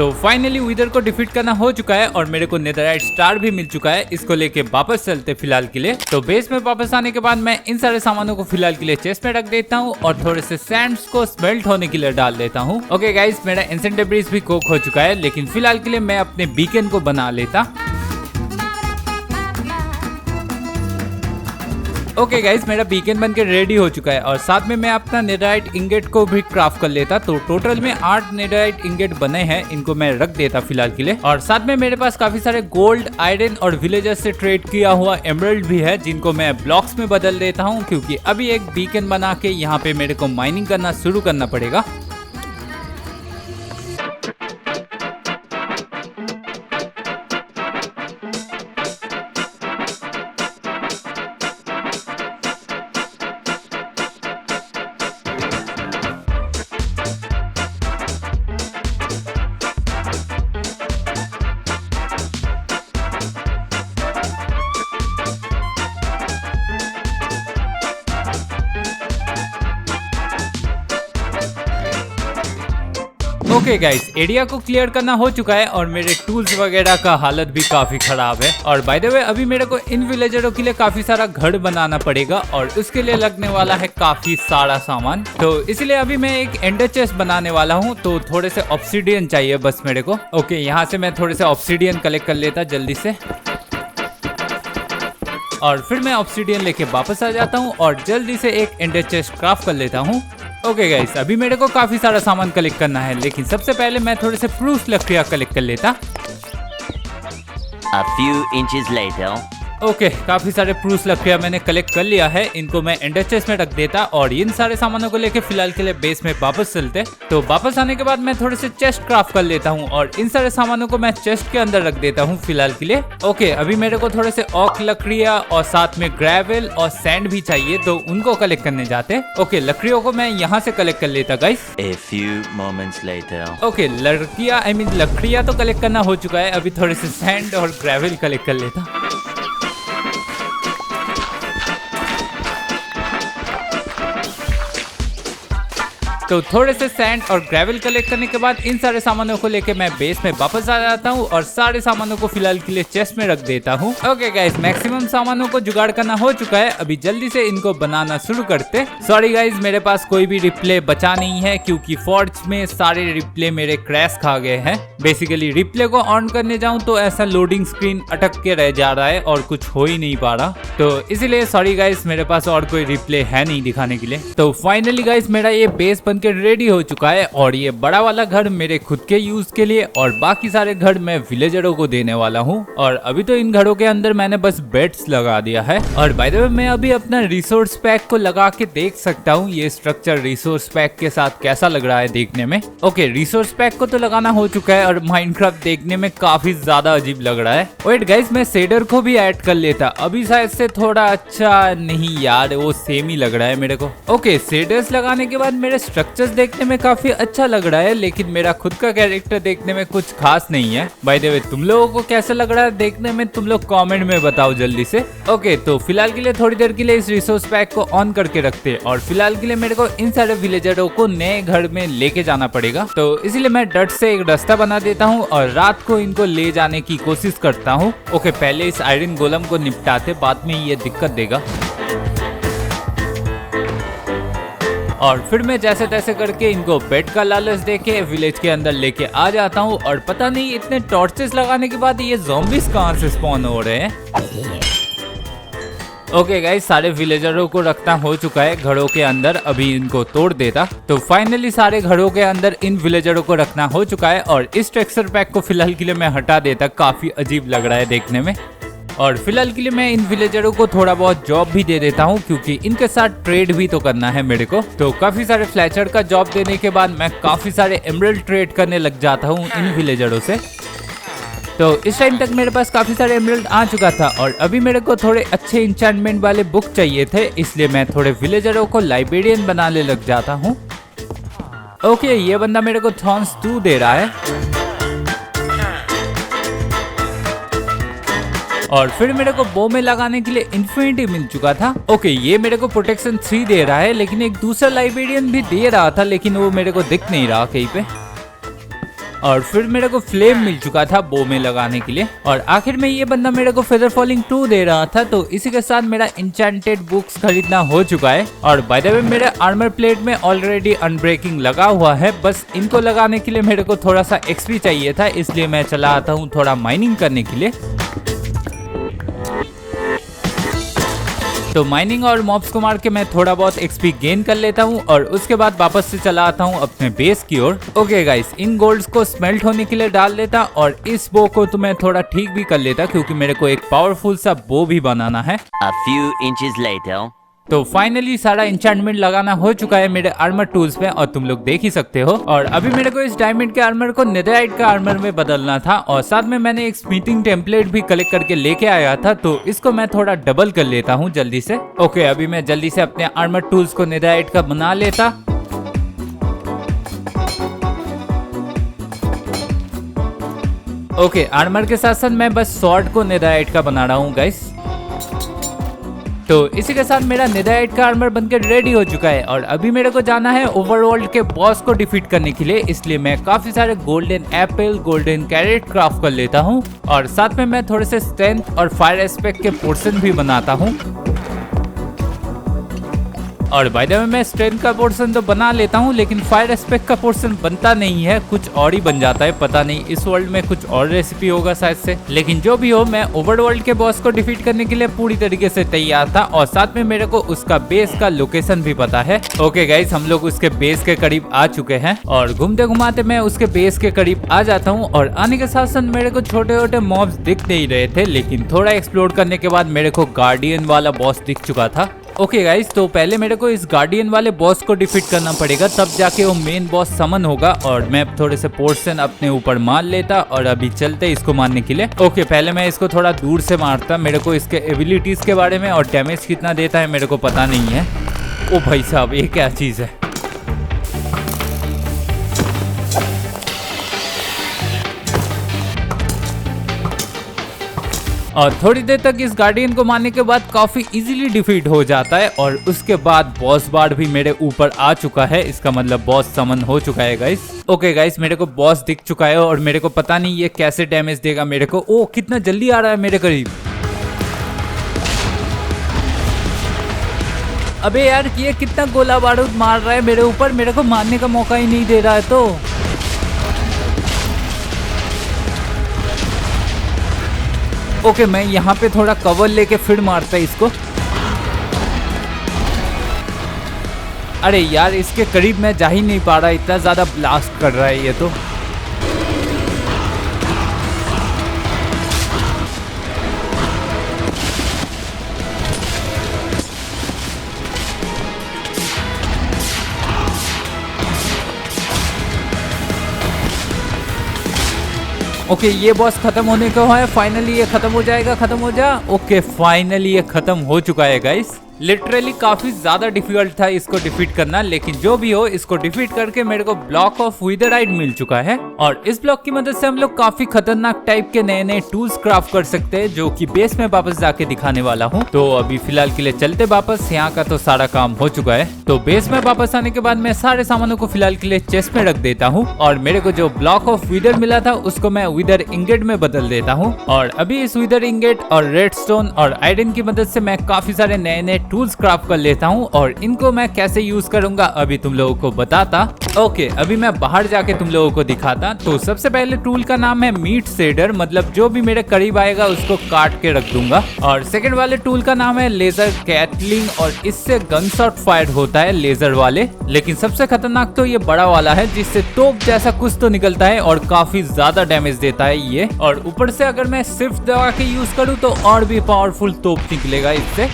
तो फाइनली विदर को डिफीट करना हो चुका है और मेरे को नेदरराइट स्टार भी मिल चुका है। इसको लेके वापस चलते फिलहाल के लिए। तो बेस में वापस आने के बाद मैं इन सारे सामानों को फिलहाल के लिए चेस्ट में रख देता हूँ और थोड़े से सैंड्स को स्मेल्ट होने के लिए डाल देता हूँ। ओके गाइस, मेरा एंशिएंट डेब्रिस भी कुक हो चुका है, लेकिन फिलहाल के लिए मैं अपने बीकन को बना लेता। ओके गाइस, मेरा बीकन बनके रेडी हो चुका है और साथ में मैं अपना नेदरराइट इंगेट को भी क्राफ्ट कर लेता। तो टोटल में 8 नेदरराइट इंगेट बने हैं, इनको मैं रख देता फिलहाल के लिए। और साथ में मेरे पास काफी सारे गोल्ड, आयरन और विलेजर्स से ट्रेड किया हुआ एमराल्ड भी है, जिनको मैं ब्लॉक्स में बदल देता हूँ, क्योंकि अभी एक बीकन बना के यहाँ पे मेरे को माइनिंग करना शुरू करना पड़ेगा। ओके गाइस, एरिया को क्लियर करना हो चुका है और मेरे टूल्स वगैरह का हालत भी काफी खराब है। और बाय द वे, अभी मेरे को इन विलेजरों के लिए काफी सारा घर बनाना पड़ेगा और उसके लिए लगने वाला है काफी सारा सामान। तो इसलिए अभी मैं एक एंडर चेस्ट बनाने वाला हूँ, तो थोड़े से ऑब्सीडियन चाहिए बस मेरे को। ओके, यहाँ से मैं थोड़े से ऑब्सीडियन कलेक्ट कर लेता जल्दी से और फिर मैं ऑब्सीडियन लेके वापस आ जाता हूँ और जल्दी से एक एंडर चेस्ट क्राफ्ट कर लेता हूँ। ओके गाइस, अभी मेरे को काफी सारा सामान कलेक्ट करना है, लेकिन सबसे पहले मैं थोड़े से प्रूफ लकड़ियाँ कलेक्ट कर लेता। A few inches later. Okay, काफी सारे प्रूफ लकड़ियाँ मैंने कलेक्ट कर लिया है, इनको मैं एंडर चेस्ट में रख देता और इन सारे सामानों को लेके फिलहाल के लिए बेस में वापस चलते। तो वापस आने के बाद मैं थोड़े से चेस्ट क्राफ्ट कर लेता हूँ और इन सारे सामानों को मैं चेस्ट के अंदर रख देता हूँ फिलहाल के लिए। ओके, अभी मेरे को थोड़े से ऑक लकड़ियाँ और साथ में ग्रेवल और सैंड भी चाहिए, तो उनको कलेक्ट करने जाते। ओके, लकड़ियों को मैं यहाँ से कलेक्ट कर लेता guys. A few moments later. Okay, लकड़ियाँ तो कलेक्ट करना हो चुका है, अभी थोड़े से सैंड और ग्रेवल कलेक्ट कर लेता। तो थोड़े से सैंड और ग्रेवल कलेक्ट करने के बाद इन सारे सामानों को लेके मैं बेस में वापस आ जाता हूँ और सारे सामानों को फिलहाल के लिए चेस्ट में रख देता हूँ। ओके गाइस, मैक्सिमम सामानों को जुगाड़ करना हो चुका है, अभी जल्दी से इनको बनाना शुरू करते। सॉरी गाइस, मेरे पास कोई भी रिप्ले बचा नहीं है, क्योंकि फॉर्ज में सारे रिप्ले मेरे क्रैश खा गए हैं। बेसिकली रिप्ले को ऑन करने जाऊँ तो ऐसा लोडिंग स्क्रीन अटक के रह जा रहा है और कुछ हो ही नहीं पा रहा, तो इसीलिए सॉरी गाइस, मेरे पास और कोई रिप्ले है नहीं दिखाने के लिए। तो फाइनली गाइस, मेरा ये बेस के रेडी हो चुका है और ये बड़ा वाला घर मेरे खुद के यूज के लिए और बाकी सारे घर मैं विलेजरों को देने वाला हूँ। और अभी तो इन घरों के अंदर मैंने बस बेड्स लगा दिया है। और बाय द वे, मैं अभी अपना रिसोर्स पैक को लगा के देख सकता हूँ ये स्ट्रक्चर रिसोर्स पैक के साथ कैसा लग रहा है देखने में। ओके, रिसोर्स पैक को तो लगाना हो चुका है और माइनक्राफ्ट देखने में काफी ज्यादा अजीब लग रहा है। वेट गाइस, मैं शेडर को भी ऐड कर लेता, अभी शायद से थोड़ा अच्छा नहीं यार, वो सेम ही लग रहा है मेरे को। ओके, शेडर्स लगाने के बाद मेरे स्ट्रक्चर्स देखने में काफी अच्छा लग रहा है, लेकिन मेरा खुद का कैरेक्टर देखने में कुछ खास नहीं है। बाय द वे, तुम लोगों को कैसा लग रहा है देखने में, तुम लोग कमेंट में बताओ जल्दी से। ओके, तो फिलहाल के लिए थोड़ी देर के लिए इस रिसोर्स पैक को ऑन करके रखते और फिलहाल के लिए मेरे को इन सारे विलेजरों को नए घर में लेके जाना पड़ेगा, तो इसलिए मैं डट से एक रास्ता बना देता हूँ और रात को इनको ले जाने की कोशिश करता हूँ। ओके, पहले इस आयरन गोलम को निपटाते, बाद में ये दिक्कत देगा। और फिर मैं जैसे तैसे करके इनको बेड का लालच देके विलेज के अंदर लेके आ जाता हूँ और पता नहीं इतने टॉर्चेस लगाने के बाद ये ज़ॉम्बीज कहाँ से स्पॉन हो रहे हैं। ओके गाइस, सारे विलेजरों को रखना हो चुका है घरों के अंदर, अभी इनको तोड़ देता। तो फाइनली सारे घरों के अंदर इन विलेजरों को रखना हो चुका है और इस टेक्सचर पैक को फिलहाल के लिए मैं हटा देता, काफी अजीब लग रहा है देखने में। और फिलहाल के लिए मैं इन विलेजरों को थोड़ा बहुत जॉब भी दे देता हूँ, क्योंकि इनके साथ ट्रेड भी तो करना है मेरे को। तो काफी सारे फ्लैचर का जॉब देने के बाद मैं काफी सारे एमराल्ड ट्रेड करने लग जाता हूँ इन विलेजरों से। तो इस टाइम तक मेरे पास काफी सारे एमराल्ड आ चुका था और अभी मेरे को थोड़े अच्छे इंचेंटमेंट वाले बुक चाहिए थे, इसलिए मैं थोड़े विलेजरों को लाइब्रेरियन बनाने लग जाता हूँ। ओके, ये बंदा मेरे को थॉर्न्स 2 दे रहा है और फिर मेरे को बो में लगाने के लिए इन्फिनिटी मिल चुका था। ओके, ये मेरे को प्रोटेक्शन 3 दे रहा है, लेकिन एक दूसरा लाइब्रेरियन भी दे रहा था, लेकिन वो मेरे को दिख नहीं रहा कहीं पे। और फिर मेरे को फ्लेम मिल चुका था बो में लगाने के लिए, और आखिर में ये बंदा मेरे को फेदर फॉलिंग 2 दे रहा था। तो इसी के साथ मेरा इंचेंटेड बुक्स खरीदना हो चुका है। और बाय द वे मेरे आर्मर प्लेट में ऑलरेडी अनब्रेकिंग लगा हुआ है, बस इनको लगाने के लिए मेरे को थोड़ा सा एक्सपी चाहिए था, इसलिए मैं चला आता हूँ थोड़ा माइनिंग करने के लिए। तो माइनिंग और मॉब्स को मार के मैं थोड़ा बहुत एक्सपी गेन कर लेता हूँ और उसके बाद वापस से चला आता हूँ अपने बेस की ओर। ओके गाइस, इन गोल्ड्स को स्मेल्ट होने के लिए डाल देता और इस बो को तो मैं थोड़ा ठीक भी कर लेता क्योंकि मेरे को एक पावरफुल सा बो भी बनाना है। A few inches later. तो फाइनली सारा इंचेंटमेंट लगाना हो चुका है मेरे आर्मर टूल्स पे और तुम लोग देख ही सकते हो। और अभी मेरे को इस डायमंड के आर्मर को नेदरराइट का आर्मर में बदलना था और साथ में मैंने एक स्मिथिंग टेम्पलेट भी कलेक्ट करके लेके आया था, तो इसको मैं थोड़ा डबल कर लेता हूँ जल्दी से। ओके, अभी मैं जल्दी से अपने आर्मर टूल्स को नेदरराइट का बना लेता। ओके, आर्मर के साथ साथ मैं बस स्वॉर्ड को नेदरराइट का बना रहा हूँ गाइस। तो इसी के साथ मेरा नेदरराइट का आर्मर बनकर रेडी हो चुका है और अभी मेरे को जाना है ओवरवर्ल्ड के बॉस को डिफीट करने के लिए, इसलिए मैं काफी सारे golden Apple, golden carat craft कर लेता हूँ और साथ में मैं थोड़े से स्ट्रेंथ और फायर एस्पेक्ट के पोर्शन भी बनाता हूँ। और बाय द वे मैं स्ट्रेंथ का पोर्शन तो बना लेता हूँ लेकिन फायर एस्पेक्ट का पोर्शन बनता नहीं है, कुछ और ही बन जाता है। पता नहीं इस वर्ल्ड में कुछ और रेसिपी होगा शायद से, लेकिन जो भी हो मैं ओवरवर्ल्ड के बॉस को डिफीट करने के लिए पूरी तरीके से तैयार था और साथ में मेरे को उसका बेस का लोकेशन भी पता है। ओके गाइस, हम लोग उसके बेस के करीब आ चुके हैं और घूमते घुमाते मैं उसके बेस के करीब आ जाता हूँ और आने के साथ साथ मेरे को छोटे छोटे मॉब्स दिख नहीं रहे थे, लेकिन थोड़ा एक्सप्लोर करने के बाद मेरे को गार्डियन वाला बॉस दिख चुका था। ओके गाइस, तो पहले मेरे को इस गार्डियन वाले बॉस को डिफीट करना पड़ेगा, तब जाके वो मेन बॉस समन होगा और मैं थोड़े से पोर्शन अपने ऊपर मार लेता और अभी चलते इसको मारने के लिए। ओके, पहले मैं इसको थोड़ा दूर से मारता, मेरे को इसके एबिलिटीज के बारे में और डैमेज कितना देता है मेरे को पता नहीं है। ओ भाई साहब, ये क्या चीज है। और थोड़ी देर तक इस गार्डियन को मारने के बाद काफी इजीली डिफीट हो जाता है और उसके बाद बॉस बार भी मेरे ऊपर आ चुका है, इसका मतलब बॉस समन हो चुका है गाइस। ओके गाइस, मेरे को बॉस दिख चुका है और मेरे को पता नहीं ये कैसे डैमेज देगा मेरे को। ओ, कितना जल्दी आ रहा है मेरे करीब। अबे यार, ये कितना गोला बारूद मार रहा है मेरे ऊपर, मेरे को मारने का मौका ही नहीं दे रहा है। तो ओके, मैं यहाँ पे थोड़ा कवर लेके फिर मारता है इसको। अरे यार, इसके करीब मैं जा ही नहीं पा रहा, इतना ज्यादा ब्लास्ट कर रहा है ये तो। ओके, ये बॉस खत्म होने को है, फाइनली ये खत्म हो जाएगा, खत्म हो जा। ओके, फाइनली ये खत्म हो चुका है गाइस। लिटरली काफी ज्यादा डिफिकल्ट था इसको डिफीट करना, लेकिन जो भी हो इसको डिफीट करके मेरे को ब्लॉक ऑफ विदराइट मिल चुका है और इस ब्लॉक की मदद से हम लोग काफी खतरनाक टाइप के नए नए टूल्स क्राफ्ट कर सकते हैं, जो कि बेस में वापस जाके दिखाने वाला हूँ। तो अभी फिलहाल के लिए चलते वापस, यहाँ का तो सारा काम हो चुका है। तो बेस में वापस आने के बाद मैं सारे सामानों को फिलहाल के लिए चेस्ट में रख देता हूँ और मेरे को जो ब्लॉक ऑफ विदर मिला था उसको मैं विदर इंगेट में बदल देता हूँ। और अभी इस विदर इंगेट और रेडस्टोन और आयरन की मदद से मैं काफी सारे नए नए टूल्स क्राफ्ट कर लेता हूँ और इनको मैं कैसे यूज करूंगा अभी तुम लोगों को बताता। ओके, अभी मैं बाहर जाके तुम लोगों को दिखाता। तो सबसे पहले टूल का नाम है मीट शेडर, मतलब जो भी मेरे करीब आएगा उसको काट के रख दूंगा। और सेकंड वाले टूल का नाम है लेजर कैटलिंग और इससे गन शॉट फायर होता है लेजर वाले, लेकिन सबसे खतरनाक तो ये बड़ा वाला है जिससे तोप जैसा कुछ तो निकलता है और काफी ज्यादा डैमेज देता है ये। और ऊपर से अगर मैं सिर्फ दबा के यूज करूँ तो और भी पावरफुल तोप निकलेगा इससे।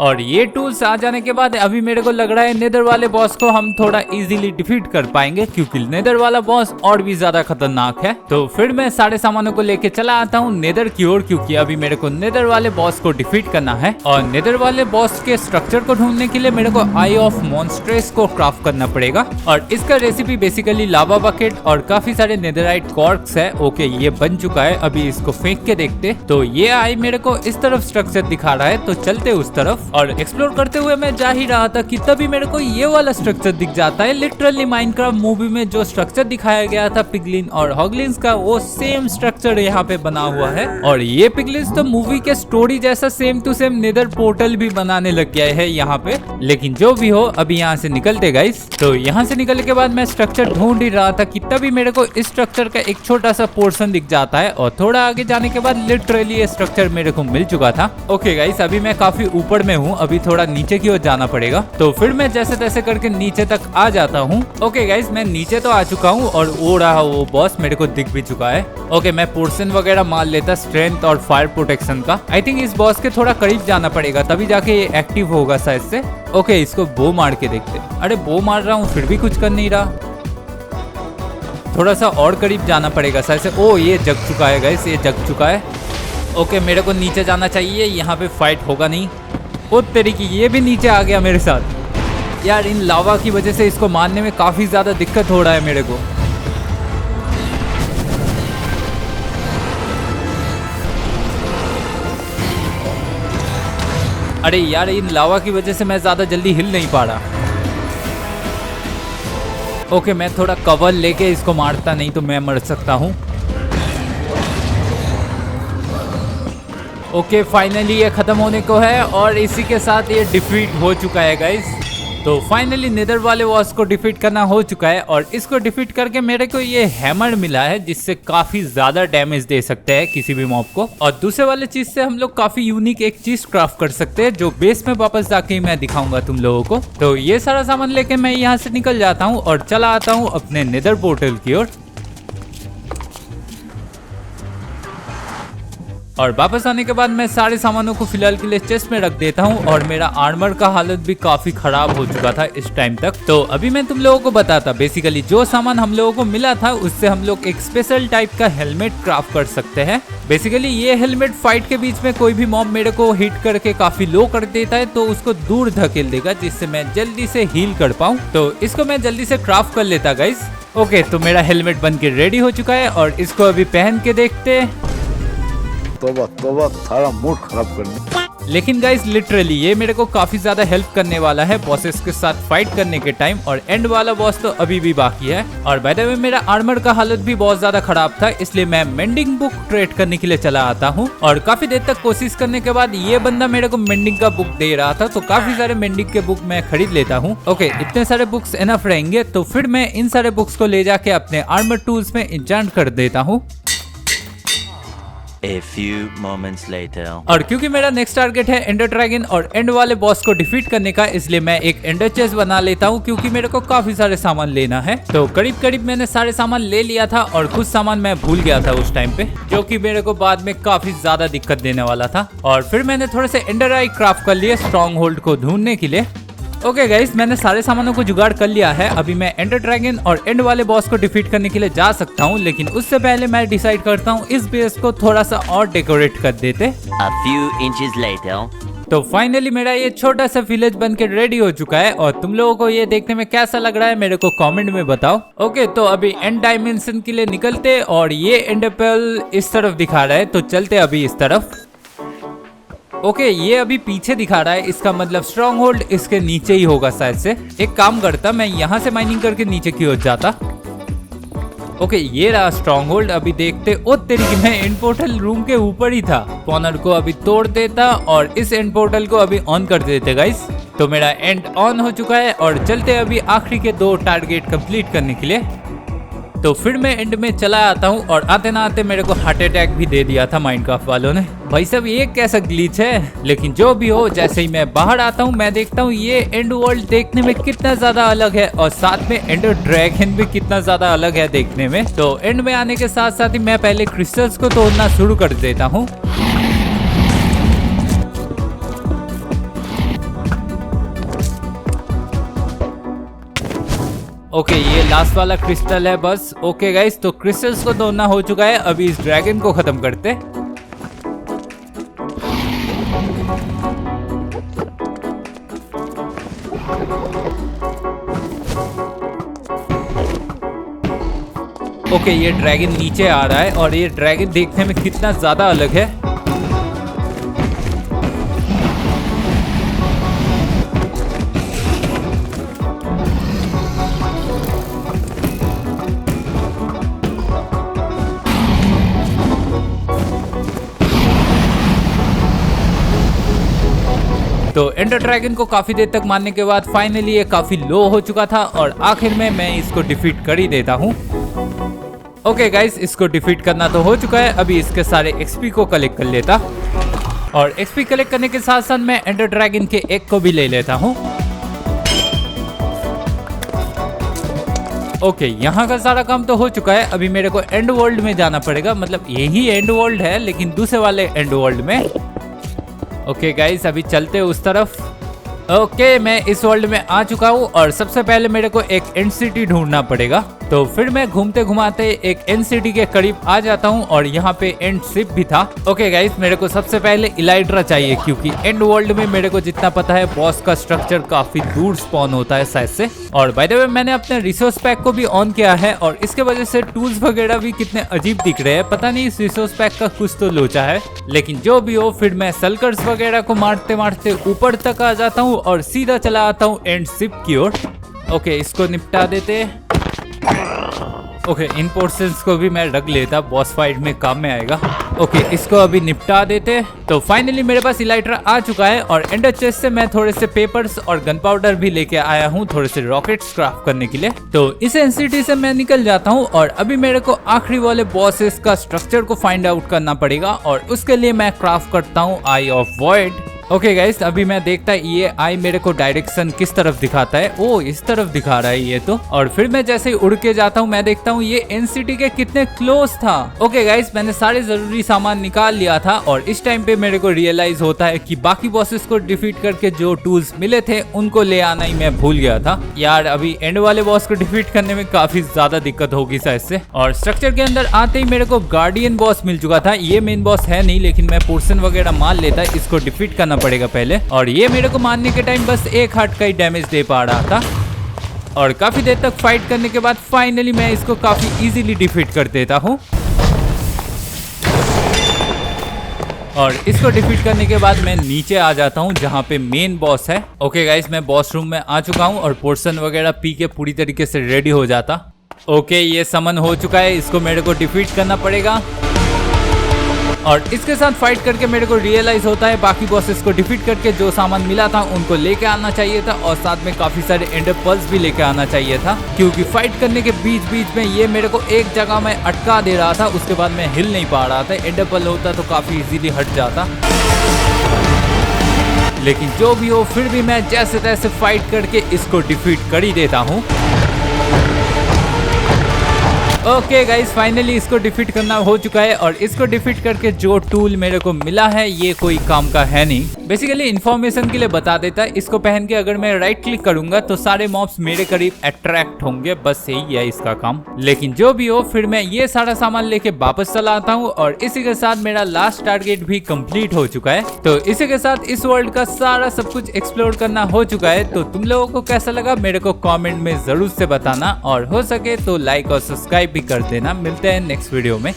और ये टूल्स आ जाने के बाद अभी मेरे को लग रहा है नेदर वाले बॉस को हम थोड़ा इजीली डिफीट कर पाएंगे, क्योंकि नेदर वाला बॉस और भी ज्यादा खतरनाक है। तो फिर मैं सारे सामानों को लेके चला आता हूँ नेदर की ओर, क्योंकि अभी मेरे को नेदर वाले बॉस को डिफीट करना है। और नेदर वाले बॉस के स्ट्रक्चर को ढूंढने के लिए मेरे को आई ऑफ मॉन्स्ट्रेस को क्राफ्ट करना पड़ेगा और इसका रेसिपी बेसिकली लावा बकेट और काफी सारे नेदराइट कॉर्क्स है। ओके, ये बन चुका है, अभी इसको फेंक के देखते। तो ये आई मेरे को इस तरफ स्ट्रक्चर दिखा रहा है, तो चलते उस तरफ। और एक्सप्लोर करते हुए मैं जा ही रहा था कि तभी मेरे को ये वाला स्ट्रक्चर दिख जाता है। लिटरली माइनक्राफ्ट मूवी में जो स्ट्रक्चर दिखाया गया था पिगलिन और हॉगलिन्स का, वो सेम स्ट्रक्चर यहाँ पे बना हुआ है। और ये पिगलिन्स तो मूवी के स्टोरी जैसा same to same nether portal भी बनाने लग गया है यहाँ पे। लेकिन जो भी हो, अभी यहाँ से निकलते गाइस। तो यहाँ से निकलने के बाद मैं स्ट्रक्चर ढूंढ ही रहा था कि तभी मेरे को इस स्ट्रक्चर का एक छोटा सा पोर्शन दिख जाता है और थोड़ा आगे जाने के बाद लिटरली ये स्ट्रक्चर मेरे को मिल चुका था। ओके गाइस, अभी मैं काफी ऊपर में हूँ, अभी थोड़ा नीचे की ओर जाना पड़ेगा। तो फिर मैं जैसे तैसे करके नीचे तक आ जाता हूँ। ओके गाइस, मैं नीचे तो आ चुका हूँ और वो रहा वो बॉस मेरे को दिख भी चुका है। ओके, मैं पोर्शन वगैरह मार लेता स्ट्रेंथ और फायर प्रोटेक्शन का। आई थिंक इस बॉस के थोड़ा करीब जाना पड़ेगा तभी जाके ये एक्टिव होगा शायद से। ओके, इसको बो मार के देखते। अरे बो मार रहा हूँ फिर भी कुछ कर नहीं रहा, थोड़ा सा और करीब जाना पड़ेगा शायद से। ओ, ये जग चुका है गाइस, ये जग चुका है। ओके, मेरे को नीचे जाना चाहिए, यहाँ पे फाइट होगा नहीं। ओ तेरी की, ये भी नीचे आ गया मेरे साथ। यार इन लावा की वजह से इसको मारने में काफी ज्यादा दिक्कत हो रहा है मेरे को। अरे यार, इन लावा की वजह से मैं ज्यादा जल्दी हिल नहीं पा रहा। ओके, मैं थोड़ा कवर लेके इसको मारता, नहीं तो मैं मर सकता हूँ। ओके, फाइनली ये खत्म होने को है और इसी के साथ ये डिफीट हो चुका है गाइस। तो फाइनली नेदर वाले बॉस को डिफीट करना हो चुका है और इसको डिफीट करके मेरे को ये हैमर मिला है जिससे काफी ज्यादा डैमेज दे सकते हैं किसी भी मॉब को। और दूसरे वाले चीज से हम लोग काफी यूनिक एक चीज क्राफ्ट कर सकते हैं जो बेस में वापस जाके ही मैं दिखाऊंगा तुम लोगों को। तो ये सारा सामान लेके मैं यहाँ से निकल जाता हूँ और चला आता हूँ अपने नेदर पोर्टल की ओर। और वापस आने के बाद मैं सारे सामानों को फिलहाल के लिए चेस्ट में रख देता हूँ और मेरा आर्मर का हालत भी काफी खराब हो चुका था इस टाइम तक। तो अभी मैं तुम लोगों को बताता, बेसिकली जो सामान हम लोगों को मिला था उससे हम लोग एक स्पेशल टाइप का हेलमेट क्राफ्ट कर सकते हैं। बेसिकली ये हेलमेट फाइट के बीच में कोई भी मॉब मेरे को हिट करके काफी लो कर देता है तो उसको दूर धकेल देगा जिससे मैं जल्दी से हील कर पाऊँ। तो इसको मैं जल्दी से क्राफ्ट कर लेता गाइस। ओके, तो मेरा हेलमेट बन के रेडी हो चुका है और इसको अभी पहन के देखते। तोबा तोबा, सारा मूड खराब करने। लेकिन गाइस लिटरली ये मेरे को काफी ज्यादा हेल्प करने वाला है बॉसेस के साथ फाइट करने के टाइम। और एंड वाला बॉस तो अभी भी बाकी है। और बाय द वे मेरा आर्मर का हालत भी बहुत ज्यादा खराब था, इसलिए मैं मेंडिंग बुक ट्रेड करने के लिए चला आता हूँ। और काफी देर तक कोशिश करने के बाद ये बंदा मेरे को मेंडिंग का बुक दे रहा था, तो काफी सारे मेंडिंग के बुक मैं खरीद लेता हूँ। ओके, इतने सारे बुक्स इनफ रहेंगे, तो फिर मैं इन सारे बुक्स को ले जाके अपने आर्मर टूल्स में इंचांट कर देता हूँ। A few moments later. और क्योंकि मेरा नेक्स्ट टारगेट है एंडर ड्रैगन और एंड वाले बॉस को डिफीट करने का, इसलिए मैं एक एंडर चेस्ट बना लेता हूँ क्योंकि मेरे को काफी सारे सामान लेना है। तो करीब करीब मैंने सारे सामान ले लिया था और कुछ सामान मैं भूल गया था उस टाइम पे, जो कि मेरे को बाद में काफी ज्यादा दिक्कत देने वाला था। और फिर मैंने थोड़े से एंडर आई क्राफ्ट कर लिए स्ट्रॉन्ग होल्ड को ढूंढने के लिए। ओके गाइस, मैंने सारे सामानों को जुगाड़ कर लिया है। अभी मैं एंडर ड्रैगन और एंड वाले बॉस को डिफीट करने के लिए जा सकता हूँ, लेकिन उससे पहले मैं डिसाइड करता हूँ इस बेस को थोड़ा सा और डेकोरेट कर देते। A few inches later. तो फाइनली मेरा ये छोटा सा विलेज बन के रेडी हो चुका है और तुम लोगों को ये देखने में कैसा लग रहा है मेरे को कमेंट में बताओ। ओके, तो अभी एंड डायमेंशन के लिए निकलते और ये एंड एप्पल इस तरफ दिखा रहा है, तो चलते अभी इस तरफ। ओके, ये अभी पीछे दिखा रहा है, इसका मतलब स्ट्रॉन्ग होल्ड इसके नीचे ही होगा शायद से। एक काम करता, मैं यहाँ से माइनिंग करके नीचे की ओर जाता। ओके, ये रहा स्ट्रॉन्ग होल्ड। अभी देखते। ओ तेरी की, मैं एंड पोर्टल रूम के ऊपर ही था। स्पॉनर को अभी तोड़ देता और इस एंड पोर्टल को अभी ऑन कर देते गाइस। तो मेरा एंड ऑन हो चुका है और चलते अभी आखिरी के 2 टारगेट कंप्लीट करने के लिए। तो फिर मैं एंड में चला आता हूँ और आते ना आते मेरे को हार्ट अटैक भी दे दिया था माइनक्राफ्ट वालों ने। भाई साहब, ये कैसा ग्लिच है। लेकिन जो भी हो, जैसे ही मैं बाहर आता हूँ मैं देखता हूँ ये एंड वर्ल्ड देखने में कितना ज्यादा अलग है और साथ में एंडर ड्रैगन भी कितना ज्यादा अलग है देखने में। तो एंड में आने के साथ साथ ही मैं पहले क्रिस्टल्स को तोड़ना शुरू कर देता हूँ। ओके, ये लास्ट वाला क्रिस्टल है बस। ओके गाइस, तो क्रिस्टल्स को तोड़ना हो चुका है, अभी इस ड्रैगन को खत्म करते। ओके, ये ड्रैगन नीचे आ रहा है और ये ड्रैगन देखने में कितना ज्यादा अलग है। तो एंडर ड्रैगन को काफी देर तक मारने के बाद फाइनली ये काफी लो हो चुका था और आखिर में मैं इसको डिफीट कर ही देता हूँ। ओके गाइस, इसको डिफीट करना तो हो चुका है। अभी इसके सारे एक्सपी को कलेक्ट कर लेता और एक्सपी कलेक्ट करने के साथ साथ मैं एंडर ड्रैगन के एग को भी ले लेता हूँ। ओके, यहाँ का सारा काम तो हो चुका है। अभी मेरे को एंड वर्ल्ड में जाना पड़ेगा, मतलब यही एंड वर्ल्ड है लेकिन दूसरे वाले एंड वर्ल्ड में। ओके गाइस, अभी चलते हैं उस तरफ। ओके, मैं इस वर्ल्ड में आ चुका हूँ और सबसे पहले मेरे को एक एंड सिटी ढूंढना पड़ेगा। तो फिर मैं घूमते घुमाते एक एंड सिटी के करीब आ जाता हूँ और यहाँ पे एंड शिप भी था। ओके गाइस, मेरे को सबसे पहले इलाइड्रा चाहिए क्योंकि एंड वर्ल्ड में मेरे को जितना पता है बॉस का स्ट्रक्चर काफी दूर स्पॉन होता है शायद से। और बाय द वे मैंने अपने रिसोर्स पैक को भी ऑन किया है और इसके वजह से टूल्स वगैरह भी कितने अजीब दिख रहे हैं। पता नहीं इस रिसोर्स पैक का कुछ तो लोचा है, लेकिन जो भी हो फिर मैं सल्कर्स वगैरह को मारते मारते ऊपर तक आ जाता हूँ और सीधा चला आता हूँ एंड शिप की ओर। ओके, इसको निपटा देते। ओके, इन पोर्शंस को भी मैं रख लेता, बॉस फाइट में काम में आएगा। ओके, इसको अभी निपटा देते। तो फाइनली मेरे पास इलाइट्रा आ चुका है और एंडर चेस्ट से मैं थोड़े से पेपर्स और गन पाउडर भी लेके आया हूँ थोड़े से रॉकेट्स क्राफ्ट करने के लिए। तो इस एनसीटी से मैं निकल जाता हूँ और अभी मेरे को आखिरी वाले बॉसेस का स्ट्रक्चर को फाइंड आउट करना पड़ेगा और उसके लिए मैं क्राफ्ट करता हूँ आई ऑफ वॉइड। ओके गाइस, अभी मैं देखता ये आई मेरे को डायरेक्शन किस तरफ दिखाता है। ओ, इस तरफ दिखा रहा है ये तो। और फिर मैं जैसे ही उड़ के जाता हूँ मैं देखता हूँ ये एनसीटी के कितने क्लोज था। ओके गाइस, मैंने सारे जरूरी सामान निकाल लिया था और इस टाइम पे मेरे को रियलाइज होता है कि बाकी बॉसेस को डिफीट करके जो टूल्स मिले थे उनको ले आना ही मैं भूल गया था। यार, अभी एंड वाले बॉस को डिफीट करने में काफी ज्यादा दिक्कत होगी शायद से। और स्ट्रक्चर के अंदर आते ही मेरे को गार्डियन बॉस मिल चुका था। ये मेन बॉस है नहीं, लेकिन मैं पोर्शन वगैरह मार लेता, इसको डिफीट करना पड़ेगा पहले। और ये मेरे को मारने के टाइम बस एक हार्ट का ही डैमेज दे पा रहा था और काफी देर तक फाइट करने के बाद फाइनली मैं इसको काफी इजीली डिफीट कर देता हूँ। और इसको डिफीट करने के बाद मैं नीचे आ जाता हूँ जहाँ पे मेन बॉस है। ओके गाइस, मैं बॉस रूम में आ चुका हूँ और पोर्शन वगैरह पी के पूरी तरीके से रेडी हो जाता। ओके, ये समन हो चुका है, इसको मेरे को डिफीट करना पड़ेगा। और इसके साथ फाइट करके मेरे को रियलाइज होता है बाकी बॉसेस को डिफीट करके जो सामान मिला था उनको लेके आना चाहिए था और साथ में काफी सारे एंडर पर्ल्स भी लेके आना चाहिए था क्योंकि फाइट करने के बीच बीच में ये मेरे को एक जगह में अटका दे रहा था। उसके बाद मैं हिल नहीं पा रहा था। एंडर पर्ल होता तो काफी इजीली हट जाता, लेकिन जो भी हो फिर भी मैं जैसे तैसे फाइट करके इसको डिफीट कर ही देता हूँ। ओके गाइस, फाइनली इसको डिफीट करना हो चुका है और इसको डिफीट करके जो टूल मेरे को मिला है ये कोई काम का है नहीं। बेसिकली इन्फॉर्मेशन के लिए बता देता है, इसको पहन के अगर मैं राइट क्लिक करूंगा तो सारे मॉब्स मेरे करीब अट्रैक्ट होंगे, बस यही है इसका काम। लेकिन जो भी हो फिर मैं ये सारा सामान लेके वापस चला आता हूँ और इसी के साथ मेरा लास्ट टारगेट भी कंप्लीट हो चुका है। तो इसी के साथ इस वर्ल्ड का सारा सब कुछ एक्सप्लोर करना हो चुका है। तो तुम लोगों को कैसा लगा मेरे को कमेंट में जरूर से बताना और हो सके तो लाइक और सब्सक्राइब भी कर देना। मिलते हैं नेक्स्ट वीडियो में।